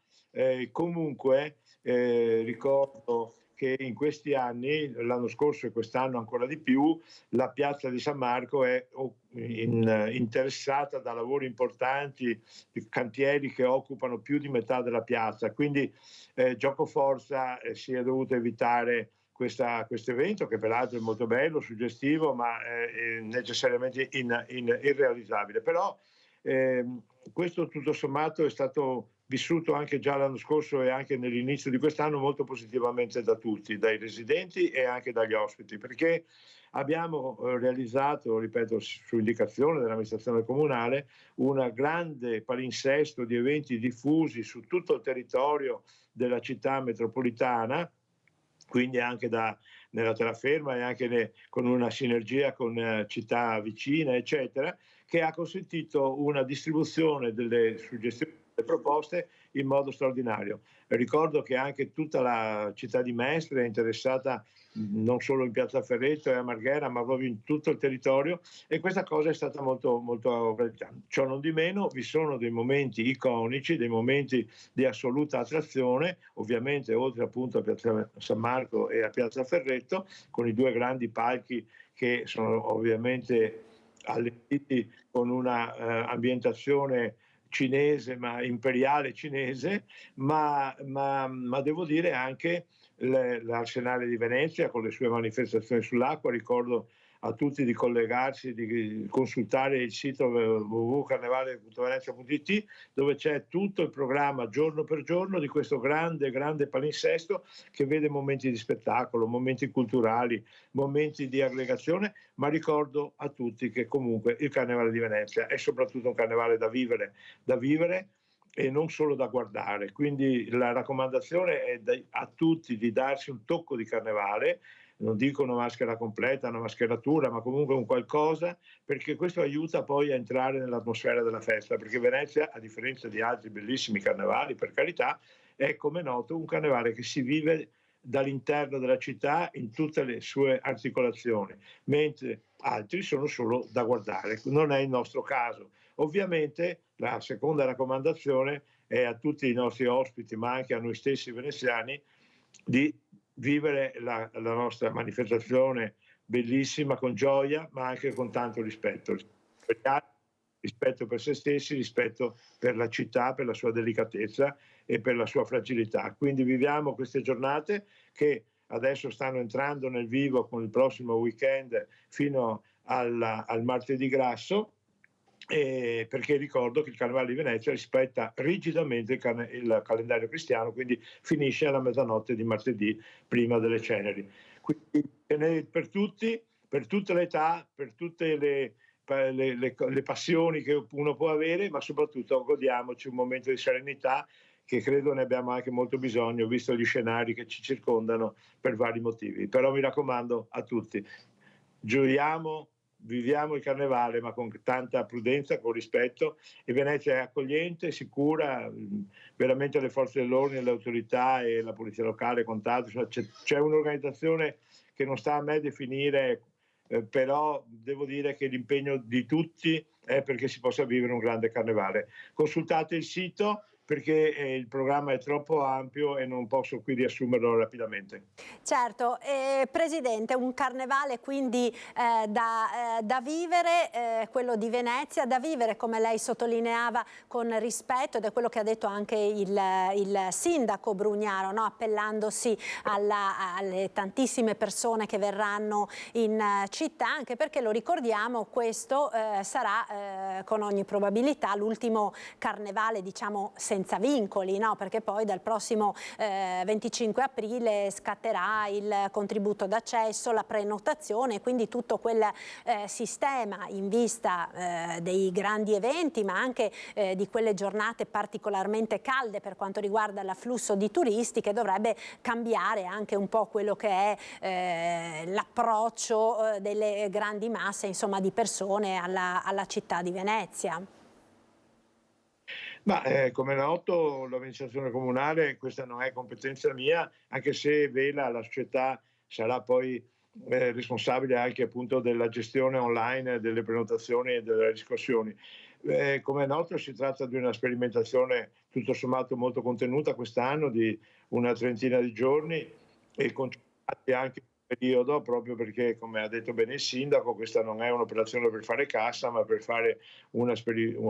comunque ricordo che in questi anni, l'anno scorso e quest'anno ancora di più, la piazza di San Marco è interessata da lavori importanti, cantieri che occupano più di metà della piazza, quindi gioco forza si è dovuto evitare questo evento, che peraltro è molto bello, suggestivo, ma necessariamente irrealizzabile. Però questo tutto sommato è stato vissuto anche già l'anno scorso e anche nell'inizio di quest'anno molto positivamente da tutti, dai residenti e anche dagli ospiti, perché abbiamo realizzato, ripeto, su indicazione dell'amministrazione comunale, un grande palinsesto di eventi diffusi su tutto il territorio della città metropolitana, quindi anche nella terraferma e anche con una sinergia con città vicine, eccetera, che ha consentito una distribuzione delle suggestioni le proposte in modo straordinario. Ricordo che anche tutta la città di Mestre è interessata non solo in Piazza Ferretto e a Marghera, ma proprio in tutto il territorio, e questa cosa è stata molto apprezzata. Ciò non di meno, vi sono dei momenti iconici, dei momenti di assoluta attrazione, ovviamente oltre appunto a Piazza San Marco e a Piazza Ferretto, con i due grandi palchi che sono ovviamente allestiti con una ambientazione cinese, ma imperiale cinese, ma devo dire anche l'Arsenale di Venezia con le sue manifestazioni sull'acqua. Ricordo a tutti di collegarsi, di consultare il sito www.carnevale.venezia.it, dove c'è tutto il programma giorno per giorno di questo grande palinsesto che vede momenti di spettacolo, momenti culturali, momenti di aggregazione, ma ricordo a tutti che comunque il Carnevale di Venezia è soprattutto un carnevale da vivere e non solo da guardare. Quindi la raccomandazione è a tutti di darsi un tocco di carnevale, non dico una maschera completa, una mascheratura, ma comunque un qualcosa, perché questo aiuta poi a entrare nell'atmosfera della festa, perché Venezia, a differenza di altri bellissimi carnevali, per carità, è come noto un carnevale che si vive dall'interno della città in tutte le sue articolazioni, mentre altri sono solo da guardare. Non è il nostro caso. Ovviamente la seconda raccomandazione è a tutti i nostri ospiti, ma anche a noi stessi veneziani, di vivere la nostra manifestazione bellissima con gioia, ma anche con tanto rispetto. Rispetto per se stessi, rispetto per la città, per la sua delicatezza e per la sua fragilità. Quindi viviamo queste giornate che adesso stanno entrando nel vivo con il prossimo weekend fino al martedì grasso, perché ricordo che il Carnevale di Venezia rispetta rigidamente il calendario cristiano, quindi finisce alla mezzanotte di martedì prima delle ceneri. Quindi per tutti, per tutte le età, per tutte le passioni che uno può avere, ma soprattutto godiamoci un momento di serenità che credo ne abbiamo anche molto bisogno, visto gli scenari che ci circondano per vari motivi. Però mi raccomando a tutti, gioiamo, viviamo il Carnevale, ma con tanta prudenza, con rispetto, e Venezia è accogliente, sicura, veramente le forze dell'ordine, le autorità e la polizia locale, quant'altro, c'è un'organizzazione che non sta a me definire, però devo dire che l'impegno di tutti è perché si possa vivere un grande Carnevale. Consultate il sito, perché il programma è troppo ampio e non posso qui riassumerlo rapidamente. Certo, Presidente, un carnevale quindi da vivere, quello di Venezia, da vivere come lei sottolineava con rispetto, ed è quello che ha detto anche il sindaco Brugnaro, no? Appellandosi alle tantissime persone che verranno in città, anche perché lo ricordiamo, questo sarà con ogni probabilità l'ultimo carnevale, diciamo, senza vincoli, no? Perché poi dal prossimo 25 aprile scatterà il contributo d'accesso, la prenotazione, quindi tutto quel sistema in vista dei grandi eventi, ma anche di quelle giornate particolarmente calde per quanto riguarda l'afflusso di turisti, che dovrebbe cambiare anche un po' quello che è l'approccio delle grandi masse, insomma, di persone alla città di Venezia. Ma come è noto, l'amministrazione comunale, questa non è competenza mia, anche se Vela, la società, sarà poi responsabile anche appunto della gestione online delle prenotazioni e delle riscossioni. Come è noto, si tratta di una sperimentazione tutto sommato molto contenuta quest'anno, di una trentina di giorni, e concentrati anche in periodo, proprio perché, come ha detto bene il sindaco, questa non è un'operazione per fare cassa, ma per fare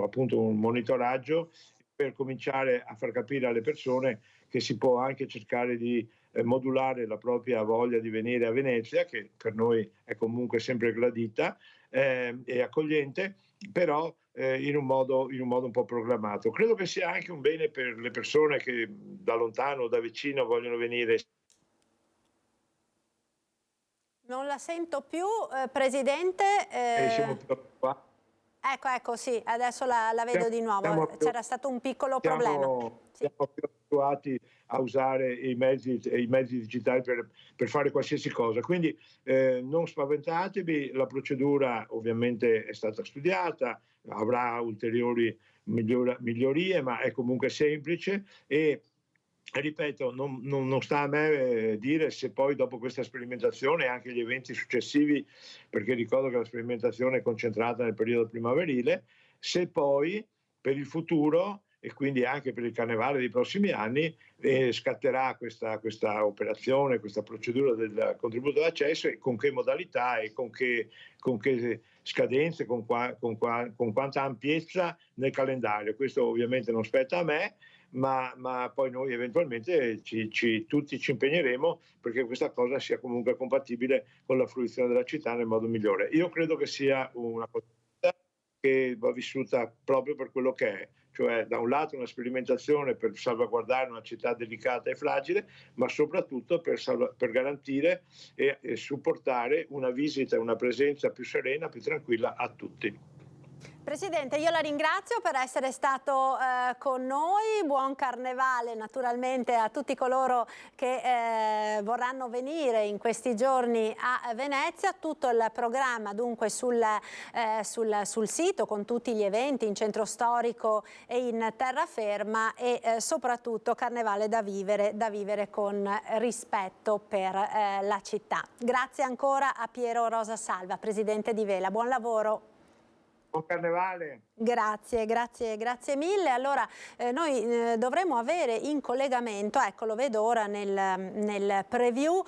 appunto un monitoraggio, per cominciare a far capire alle persone che si può anche cercare di modulare la propria voglia di venire a Venezia, che per noi è comunque sempre gradita e accogliente, però in un modo un po' programmato. Credo che sia anche un bene per le persone che da lontano o da vicino vogliono venire. Non la sento più, Presidente. Siamo qua. Ecco, sì, adesso la vedo di nuovo. C'era stato un piccolo problema. Siamo più abituati a usare i mezzi digitali per fare qualsiasi cosa. Quindi non spaventatevi, la procedura ovviamente è stata studiata, avrà ulteriori migliorie, ma è comunque semplice e ripeto, non sta a me dire se poi dopo questa sperimentazione e anche gli eventi successivi, perché ricordo che la sperimentazione è concentrata nel periodo primaverile, se poi per il futuro e quindi anche per il carnevale dei prossimi anni scatterà questa operazione, questa procedura del contributo d'accesso, e con che modalità e con che scadenze, con quanta ampiezza nel calendario. Questo ovviamente non spetta a me, ma poi noi eventualmente tutti ci impegneremo perché questa cosa sia comunque compatibile con la fruizione della città nel modo migliore. Io credo che sia una cosa che va vissuta proprio per quello che è, cioè da un lato una sperimentazione per salvaguardare una città delicata e fragile, ma soprattutto per garantire e supportare una visita e una presenza più serena, più tranquilla a tutti. Presidente, io la ringrazio per essere stato con noi, buon carnevale naturalmente a tutti coloro che vorranno venire in questi giorni a Venezia, tutto il programma dunque sul sito con tutti gli eventi in centro storico e in terraferma e soprattutto carnevale da vivere con rispetto per la città. Grazie ancora a Piero Rosa Salva, Presidente di Vela, buon lavoro. Buon carnevale. Grazie mille. Allora noi dovremo avere in collegamento, ecco lo vedo ora nel preview,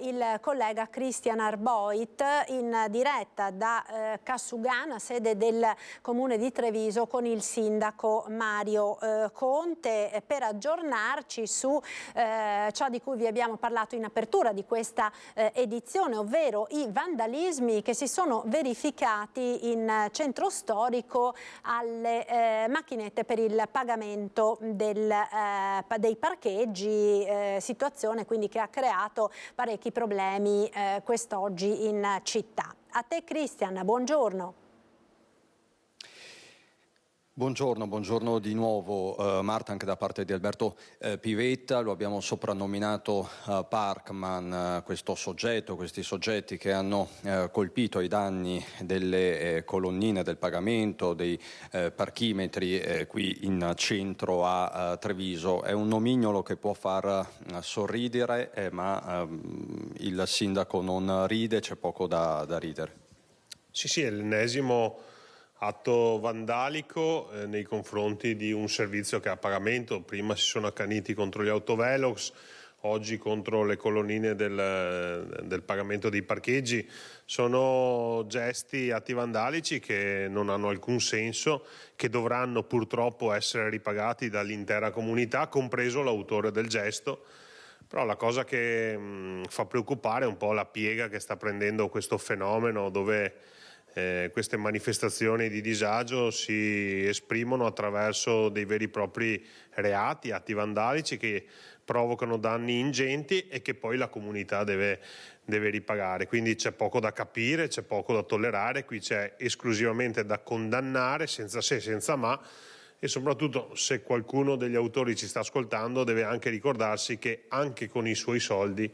il collega Christian Arboit in diretta da Cassugana, sede del Comune di Treviso, con il sindaco Mario Conte per aggiornarci su ciò di cui vi abbiamo parlato in apertura di questa edizione, ovvero i vandalismi che si sono verificati in centro storico alle macchinette per il pagamento dei parcheggi, situazione quindi che ha creato parecchi problemi quest'oggi in città. A te Christian, buongiorno. Buongiorno di nuovo Marta, anche da parte di Alberto Pivetta. Lo abbiamo soprannominato Parkman, questi soggetti che hanno colpito ai danni delle colonnine del pagamento, dei parchimetri qui in centro a Treviso. È un nomignolo che può far sorridere, ma il sindaco non ride, c'è poco da ridere. Sì, è l'ennesimo atto vandalico nei confronti di un servizio che è a pagamento. Prima si sono accaniti contro gli autovelox, oggi contro le colonnine del pagamento dei parcheggi. Sono gesti, atti vandalici che non hanno alcun senso, che dovranno purtroppo essere ripagati dall'intera comunità, compreso l'autore del gesto. Però la cosa che fa preoccupare è un po' la piega che sta prendendo questo fenomeno, dove queste manifestazioni di disagio si esprimono attraverso dei veri e propri reati, atti vandalici che provocano danni ingenti e che poi la comunità deve ripagare. Quindi c'è poco da capire, c'è poco da tollerare, qui c'è esclusivamente da condannare senza se, senza ma, e soprattutto se qualcuno degli autori ci sta ascoltando deve anche ricordarsi che anche con i suoi soldi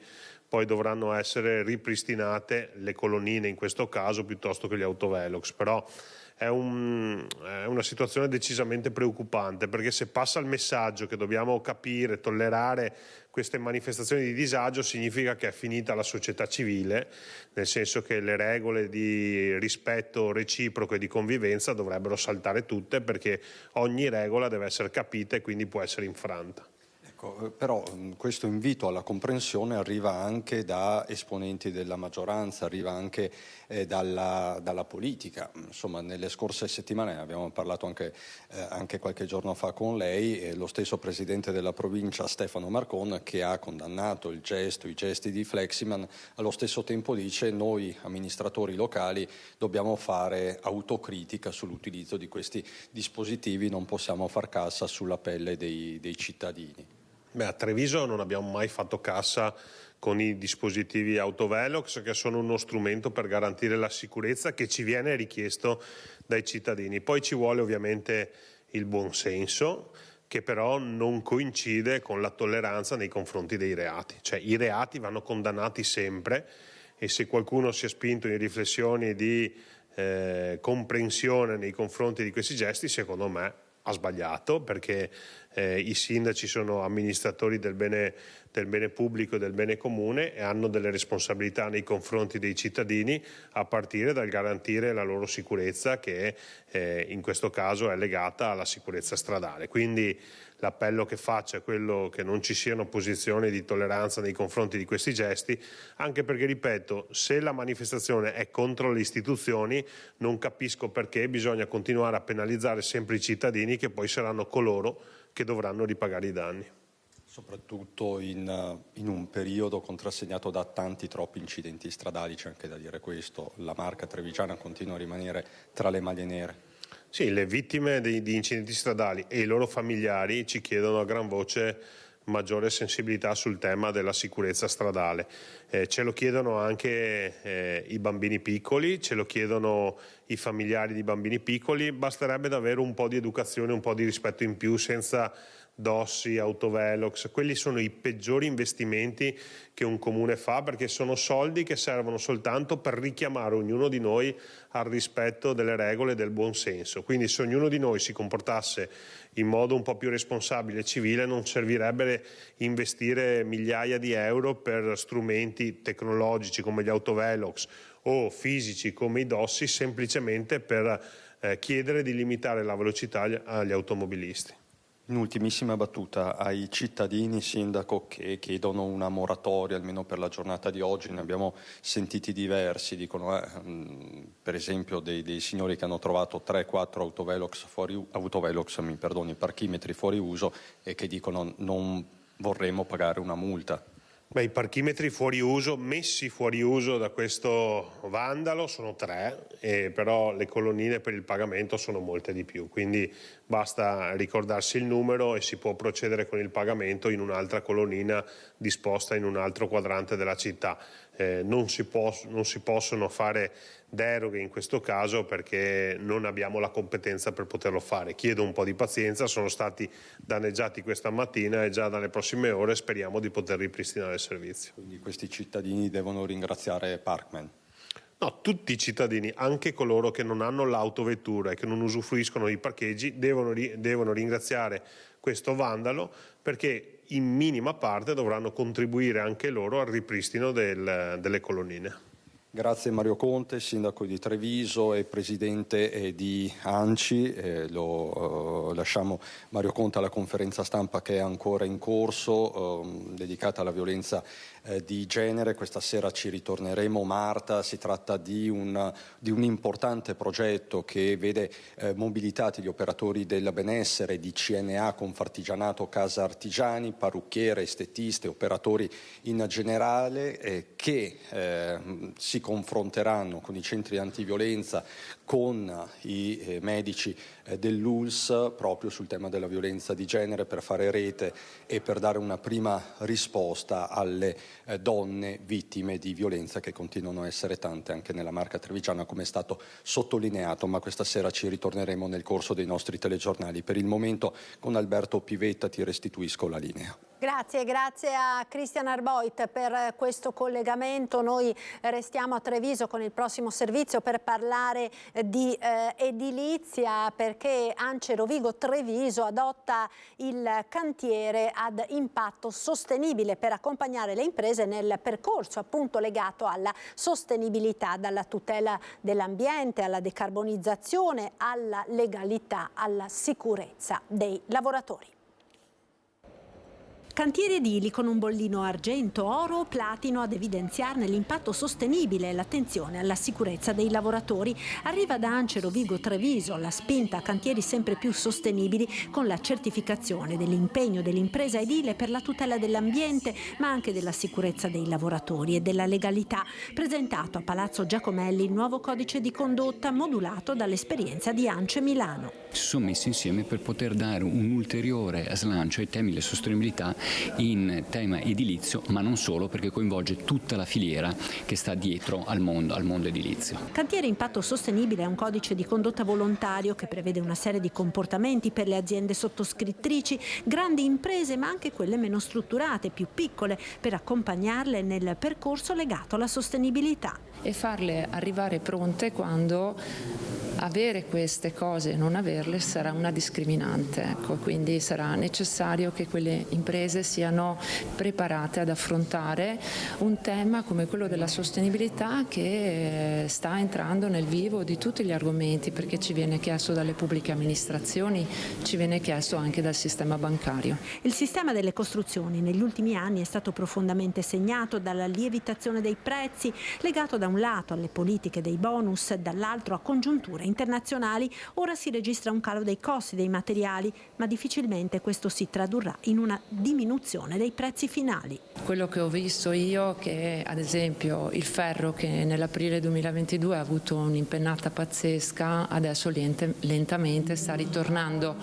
poi dovranno essere ripristinate le colonnine in questo caso piuttosto che gli autovelox. Però è una situazione decisamente preoccupante, perché se passa il messaggio che dobbiamo capire, tollerare queste manifestazioni di disagio, significa che è finita la società civile, nel senso che le regole di rispetto reciproco e di convivenza dovrebbero saltare tutte, perché ogni regola deve essere capita e quindi può essere infranta. Però questo invito alla comprensione arriva anche da esponenti della maggioranza, arriva anche dalla politica. Insomma, nelle scorse settimane abbiamo parlato anche qualche giorno fa con lei, lo stesso presidente della provincia Stefano Marcon, che ha condannato i gesti di Fleximan, allo stesso tempo dice: noi amministratori locali dobbiamo fare autocritica sull'utilizzo di questi dispositivi, non possiamo far cassa sulla pelle dei cittadini. A Treviso non abbiamo mai fatto cassa con i dispositivi autovelox, che sono uno strumento per garantire la sicurezza che ci viene richiesto dai cittadini. Poi ci vuole ovviamente il buonsenso, che però non coincide con la tolleranza nei confronti dei reati. Cioè i reati vanno condannati sempre, e se qualcuno si è spinto in riflessioni di comprensione nei confronti di questi gesti, secondo me ha sbagliato, perché i sindaci sono amministratori del bene pubblico e del bene comune e hanno delle responsabilità nei confronti dei cittadini, a partire dal garantire la loro sicurezza, che in questo caso è legata alla sicurezza stradale. Quindi l'appello che faccio è quello che non ci siano posizioni di tolleranza nei confronti di questi gesti, anche perché, ripeto, se la manifestazione è contro le istituzioni, non capisco perché bisogna continuare a penalizzare sempre i cittadini, che poi saranno coloro che dovranno ripagare i danni. Soprattutto in un periodo contrassegnato da troppi incidenti stradali, c'è anche da dire questo. La Marca trevigiana continua a rimanere tra le maglie nere. Sì, le vittime di incidenti stradali e i loro familiari ci chiedono a gran voce maggiore sensibilità sul tema della sicurezza stradale. Ce lo chiedono anche i bambini piccoli, ce lo chiedono i familiari di bambini piccoli. Basterebbe davvero un po' di educazione, un po' di rispetto in più, senza dossi, autovelox. Quelli sono i peggiori investimenti che un comune fa, perché sono soldi che servono soltanto per richiamare ognuno di noi al rispetto delle regole e del buon senso. Quindi se ognuno di noi si comportasse in modo un po' più responsabile e civile, non servirebbe investire migliaia di euro per strumenti tecnologici come gli autovelox o fisici come i dossi, semplicemente per chiedere di limitare la velocità agli automobilisti. Un'ultimissima battuta ai cittadini, Sindaco, che chiedono una moratoria almeno per la giornata di oggi. Ne abbiamo sentiti diversi, dicono per esempio dei signori che hanno trovato 3-4 parchimetri fuori uso, e che dicono non vorremmo pagare una multa. I parchimetri fuori uso, messi fuori uso da questo vandalo, sono 3, però le colonnine per il pagamento sono molte di più, quindi basta ricordarsi il numero e si può procedere con il pagamento in un'altra colonnina disposta in un altro quadrante della città. Non si possono fare deroghe in questo caso, perché non abbiamo la competenza per poterlo fare. Chiedo un po' di pazienza, sono stati danneggiati questa mattina e già dalle prossime ore speriamo di poter ripristinare il servizio. Quindi questi cittadini devono ringraziare Parkman? No, tutti i cittadini, anche coloro che non hanno l'autovettura e che non usufruiscono dei parcheggi, devono ringraziare questo vandalo, perché in minima parte dovranno contribuire anche loro al ripristino delle colonnine. Grazie Mario Conte, Sindaco di Treviso e Presidente di ANCI. Lasciamo Mario Conte alla conferenza stampa che è ancora in corso, dedicata alla violenza di genere. Questa sera ci ritorneremo. Marta, si tratta di un importante progetto che vede mobilitati gli operatori del benessere di CNA, Confartigianato, Casa Artigiani, parrucchiere, estetiste, operatori in generale, che si confronteranno con i centri antiviolenza, con i medici dell'ULSS proprio sul tema della violenza di genere, per fare rete e per dare una prima risposta alle donne vittime di violenza, che continuano a essere tante anche nella Marca trevigiana, come è stato sottolineato, ma questa sera ci ritorneremo nel corso dei nostri telegiornali. Per il momento con Alberto Pivetta ti restituisco la linea. Grazie a Christian Arboit per questo collegamento. Noi restiamo a Treviso con il prossimo servizio per parlare di edilizia, perché ANCE Rovigo Treviso adotta il cantiere ad impatto sostenibile per accompagnare le imprese nel percorso appunto legato alla sostenibilità, dalla tutela dell'ambiente alla decarbonizzazione, alla legalità, alla sicurezza dei lavoratori. Cantieri edili con un bollino argento, oro o platino ad evidenziarne l'impatto sostenibile e l'attenzione alla sicurezza dei lavoratori. Arriva da ANCE Rovigo Treviso la spinta a cantieri sempre più sostenibili, con la certificazione dell'impegno dell'impresa edile per la tutela dell'ambiente, ma anche della sicurezza dei lavoratori e della legalità. Presentato a Palazzo Giacomelli il nuovo codice di condotta modulato dall'esperienza di ANCE Milano. Si sono messi insieme per poter dare un ulteriore slancio ai temi della sostenibilità in tema edilizio, ma non solo, perché coinvolge tutta la filiera che sta dietro al mondo edilizio. Cantiere Impatto Sostenibile è un codice di condotta volontario che prevede una serie di comportamenti per le aziende sottoscrittrici, grandi imprese ma anche quelle meno strutturate, più piccole, per accompagnarle nel percorso legato alla sostenibilità. E farle arrivare pronte quando avere queste cose e non averle sarà una discriminante, ecco, quindi sarà necessario che quelle imprese siano preparate ad affrontare un tema come quello della sostenibilità che sta entrando nel vivo di tutti gli argomenti, perché ci viene chiesto dalle pubbliche amministrazioni, ci viene chiesto anche dal sistema bancario. Il sistema delle costruzioni negli ultimi anni è stato profondamente segnato dalla lievitazione dei prezzi, legato da un lato alle politiche dei bonus, dall'altro a congiunture internazionali. Ora si registra un calo dei costi dei materiali, ma difficilmente questo si tradurrà in una diminuzione dei prezzi finali. Quello che ho visto io, che ad esempio il ferro, che nell'aprile 2022 ha avuto un'impennata pazzesca, adesso lentamente sta ritornando.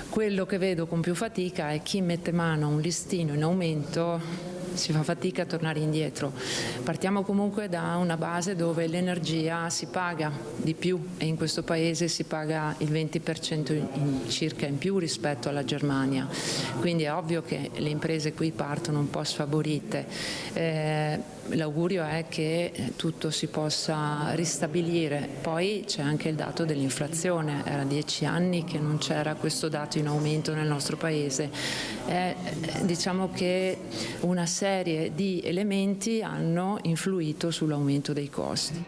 Quello che vedo con più fatica è chi mette mano a un listino in aumento, si fa fatica a tornare indietro. Partiamo comunque da una base dove l'energia si paga di più e in questo paese si paga il 20% circa in più rispetto alla Germania, quindi è ovvio che le imprese qui partono un po' sfavorite. L'augurio è che tutto si possa ristabilire. Poi c'è anche il dato dell'inflazione, era 10 anni che non c'era questo dato in aumento nel nostro paese. Diciamo che una serie di elementi hanno influito sull'aumento dei costi.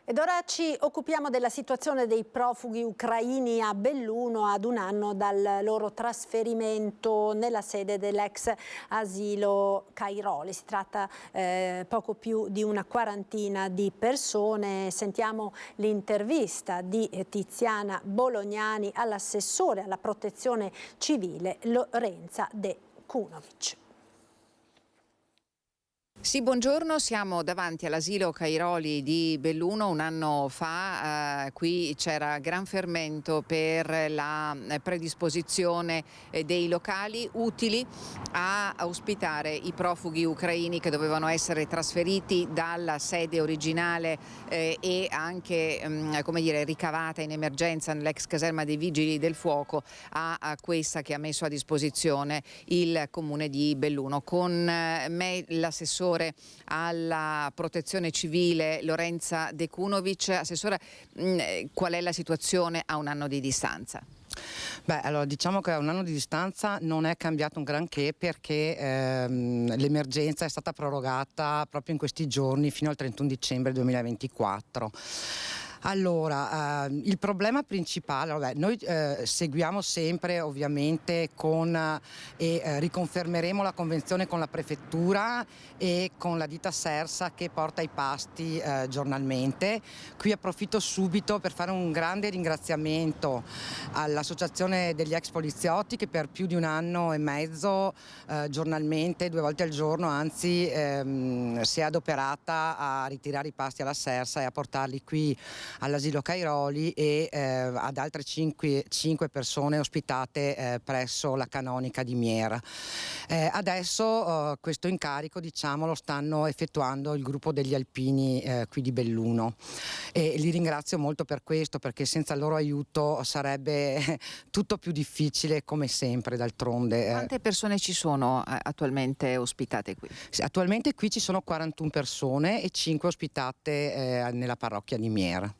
Ed ora ci occupiamo della situazione dei profughi ucraini a Belluno ad un anno dal loro trasferimento nella sede dell'ex asilo Cairoli. Si tratta poco più di una quarantina di persone. Sentiamo l'intervista di Tiziana Bolognani all'assessore alla protezione civile Lorenza De Kunovic. Sì, buongiorno, siamo davanti all'asilo Cairoli di Belluno. Un anno fa qui c'era gran fermento per la predisposizione dei locali utili a ospitare i profughi ucraini che dovevano essere trasferiti dalla sede originale e anche come dire, ricavata in emergenza nell'ex caserma dei Vigili del Fuoco a questa che ha messo a disposizione il comune di Belluno. Con me l'assessore alla protezione civile Lorenza De Kunovic. Assessora, qual è la situazione a un anno di distanza? Beh, allora diciamo che a un anno di distanza non è cambiato un granché, perché l'emergenza è stata prorogata proprio in questi giorni fino al 31 dicembre 2024. Allora, il problema principale, vabbè, noi seguiamo sempre ovviamente e riconfermeremo la convenzione con la prefettura e con la ditta Sersa che porta i pasti giornalmente. Qui approfitto subito per fare un grande ringraziamento all'associazione degli ex poliziotti che per più di un anno e mezzo giornalmente, 2 volte al giorno anzi, si è adoperata a ritirare i pasti alla Sersa e a portarli qui all'asilo Cairoli e ad altre 5 persone ospitate presso la canonica di Miera. Adesso questo incarico, diciamo, lo stanno effettuando il gruppo degli alpini qui di Belluno e li ringrazio molto per questo, perché senza il loro aiuto sarebbe tutto più difficile, come sempre, d'altronde. Quante persone ci sono attualmente ospitate qui? Attualmente qui ci sono 41 persone e 5 ospitate nella parrocchia di Miera.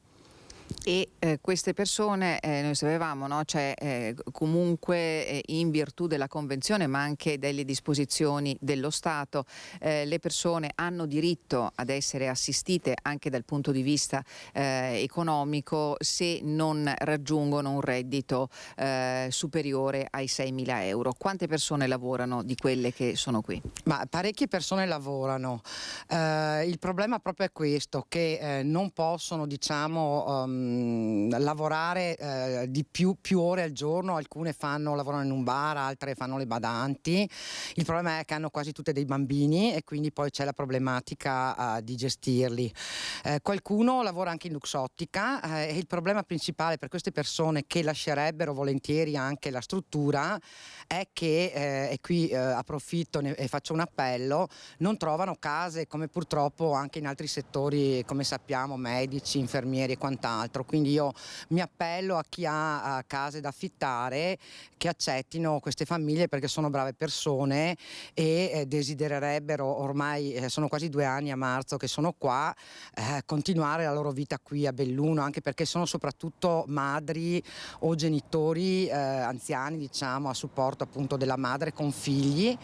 E queste persone, noi sapevamo, no? Cioè, comunque in virtù della convenzione ma anche delle disposizioni dello Stato, le persone hanno diritto ad essere assistite anche dal punto di vista economico se non raggiungono un reddito superiore ai 6.000 euro. Quante persone lavorano di quelle che sono qui? Ma parecchie persone lavorano. Il problema proprio è questo, che non possono, diciamo, lavorare di più ore al giorno, alcune lavorano in un bar, altre fanno le badanti. Il problema è che hanno quasi tutte dei bambini e quindi poi c'è la problematica di gestirli. Qualcuno lavora anche in luxottica e il problema principale per queste persone che lascerebbero volentieri anche la struttura è che, e qui approfitto e faccio un appello, non trovano case, come purtroppo anche in altri settori, come sappiamo, medici, infermieri e quant'altro. Quindi io mi appello a chi ha case da affittare che accettino queste famiglie, perché sono brave persone e desidererebbero, ormai sono quasi 2 anni a marzo che sono qua, continuare la loro vita qui a Belluno, anche perché sono soprattutto madri o genitori anziani, diciamo, a supporto appunto della madre con figli,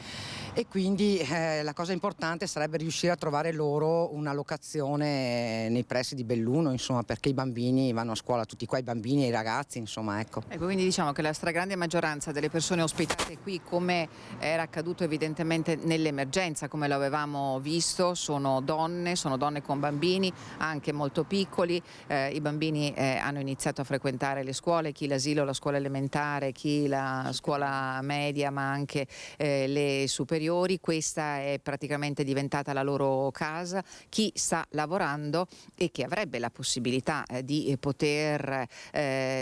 e quindi la cosa importante sarebbe riuscire a trovare loro una locazione nei pressi di Belluno, insomma, perché i bambini vanno a scuola tutti qua, i bambini e i ragazzi, insomma, ecco. Quindi diciamo che la stragrande maggioranza delle persone ospitate qui, come era accaduto evidentemente nell'emergenza, come lo avevamo visto, sono donne con bambini anche molto piccoli. I bambini hanno iniziato a frequentare le scuole, chi l'asilo, la scuola elementare, chi la scuola media, ma anche le superiori. Questa è praticamente diventata la loro casa. Chi sta lavorando e che avrebbe la possibilità di poter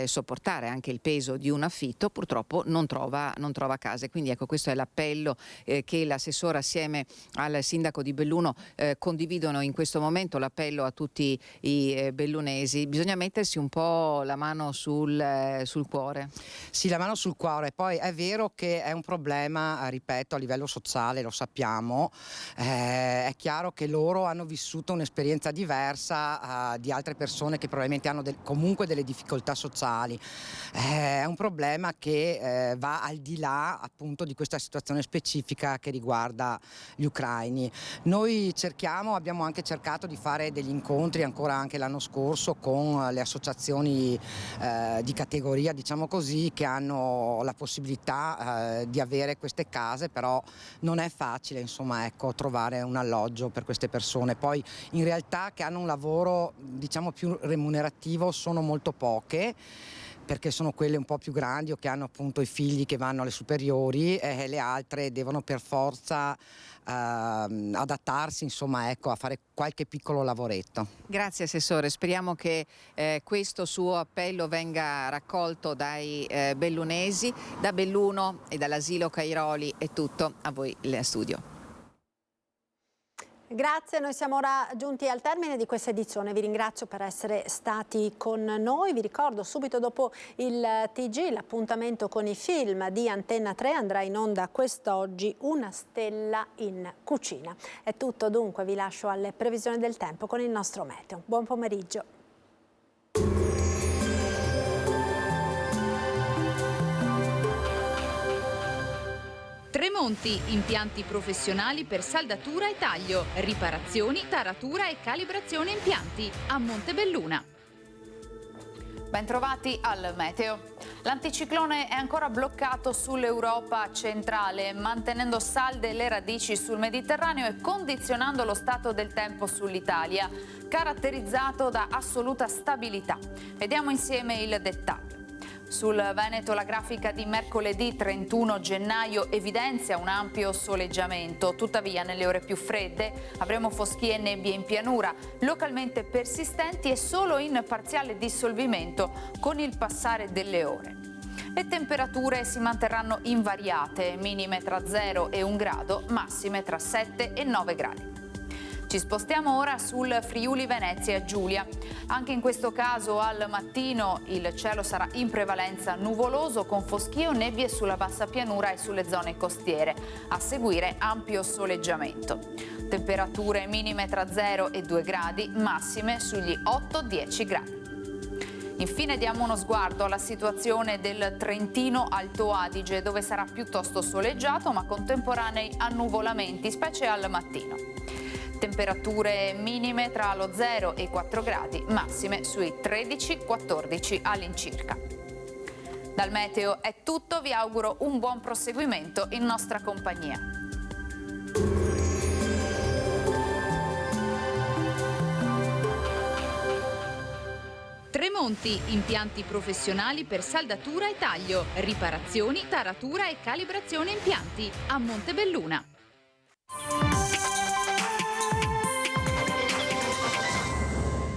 sopportare anche il peso di un affitto, purtroppo non trova case. Quindi ecco, questo è l'appello che l'assessore assieme al sindaco di Belluno condividono in questo momento, l'appello a tutti i bellunesi. Bisogna mettersi un po' la mano sul cuore. Sì, la mano sul cuore. Poi è vero che è un problema, ripeto, a livello sociale, lo sappiamo. È chiaro che loro hanno vissuto un'esperienza diversa di altre persone che probabilmente hanno comunque delle difficoltà sociali. È un problema che va al di là appunto di questa situazione specifica che riguarda gli ucraini. Noi abbiamo anche cercato di fare degli incontri ancora anche l'anno scorso con le associazioni di categoria, diciamo così, che hanno la possibilità di avere queste case, però non è facile, insomma, ecco, trovare un alloggio per queste persone. Poi in realtà che hanno un lavoro, diciamo, più remunerativo sono molto poche, perché sono quelle un po' più grandi o che hanno appunto i figli che vanno alle superiori, e le altre devono per forza adattarsi, insomma, ecco, a fare qualche piccolo lavoretto. Grazie Assessore, speriamo che questo suo appello venga raccolto dai bellunesi. Da Belluno e dall'asilo Cairoli è tutto, a voi il studio. Grazie, noi siamo ora giunti al termine di questa edizione, vi ringrazio per essere stati con noi, vi ricordo subito dopo il TG l'appuntamento con i film di Antenna 3 andrà in onda quest'oggi, Una stella in cucina. È tutto, dunque vi lascio alle previsioni del tempo con il nostro meteo. Buon pomeriggio. Tremonti, impianti professionali per saldatura e taglio, riparazioni, taratura e calibrazione impianti a Montebelluna. Bentrovati al meteo. L'anticiclone è ancora bloccato sull'Europa centrale, mantenendo salde le radici sul Mediterraneo e condizionando lo stato del tempo sull'Italia, caratterizzato da assoluta stabilità. Vediamo insieme il dettaglio. Sul Veneto la grafica di mercoledì 31 gennaio evidenzia un ampio soleggiamento, tuttavia nelle ore più fredde avremo foschie e nebbie in pianura, localmente persistenti e solo in parziale dissolvimento con il passare delle ore. Le temperature si manterranno invariate, minime tra 0 e 1 grado, massime tra 7 e 9 gradi. Ci spostiamo ora sul Friuli Venezia Giulia. Anche in questo caso al mattino il cielo sarà in prevalenza nuvoloso con foschie o nebbie sulla bassa pianura e sulle zone costiere. A seguire ampio soleggiamento. Temperature minime tra 0 e 2 gradi, massime sugli 8-10 gradi. Infine diamo uno sguardo alla situazione del Trentino Alto Adige, dove sarà piuttosto soleggiato ma contemporanei annuvolamenti, specie al mattino. Temperature minime tra lo 0 e i 4 gradi, massime sui 13-14 all'incirca. Dal meteo è tutto, vi auguro un buon proseguimento in nostra compagnia. Tremonti. Monti, impianti professionali per saldatura e taglio, riparazioni, taratura e calibrazione impianti a Montebelluna.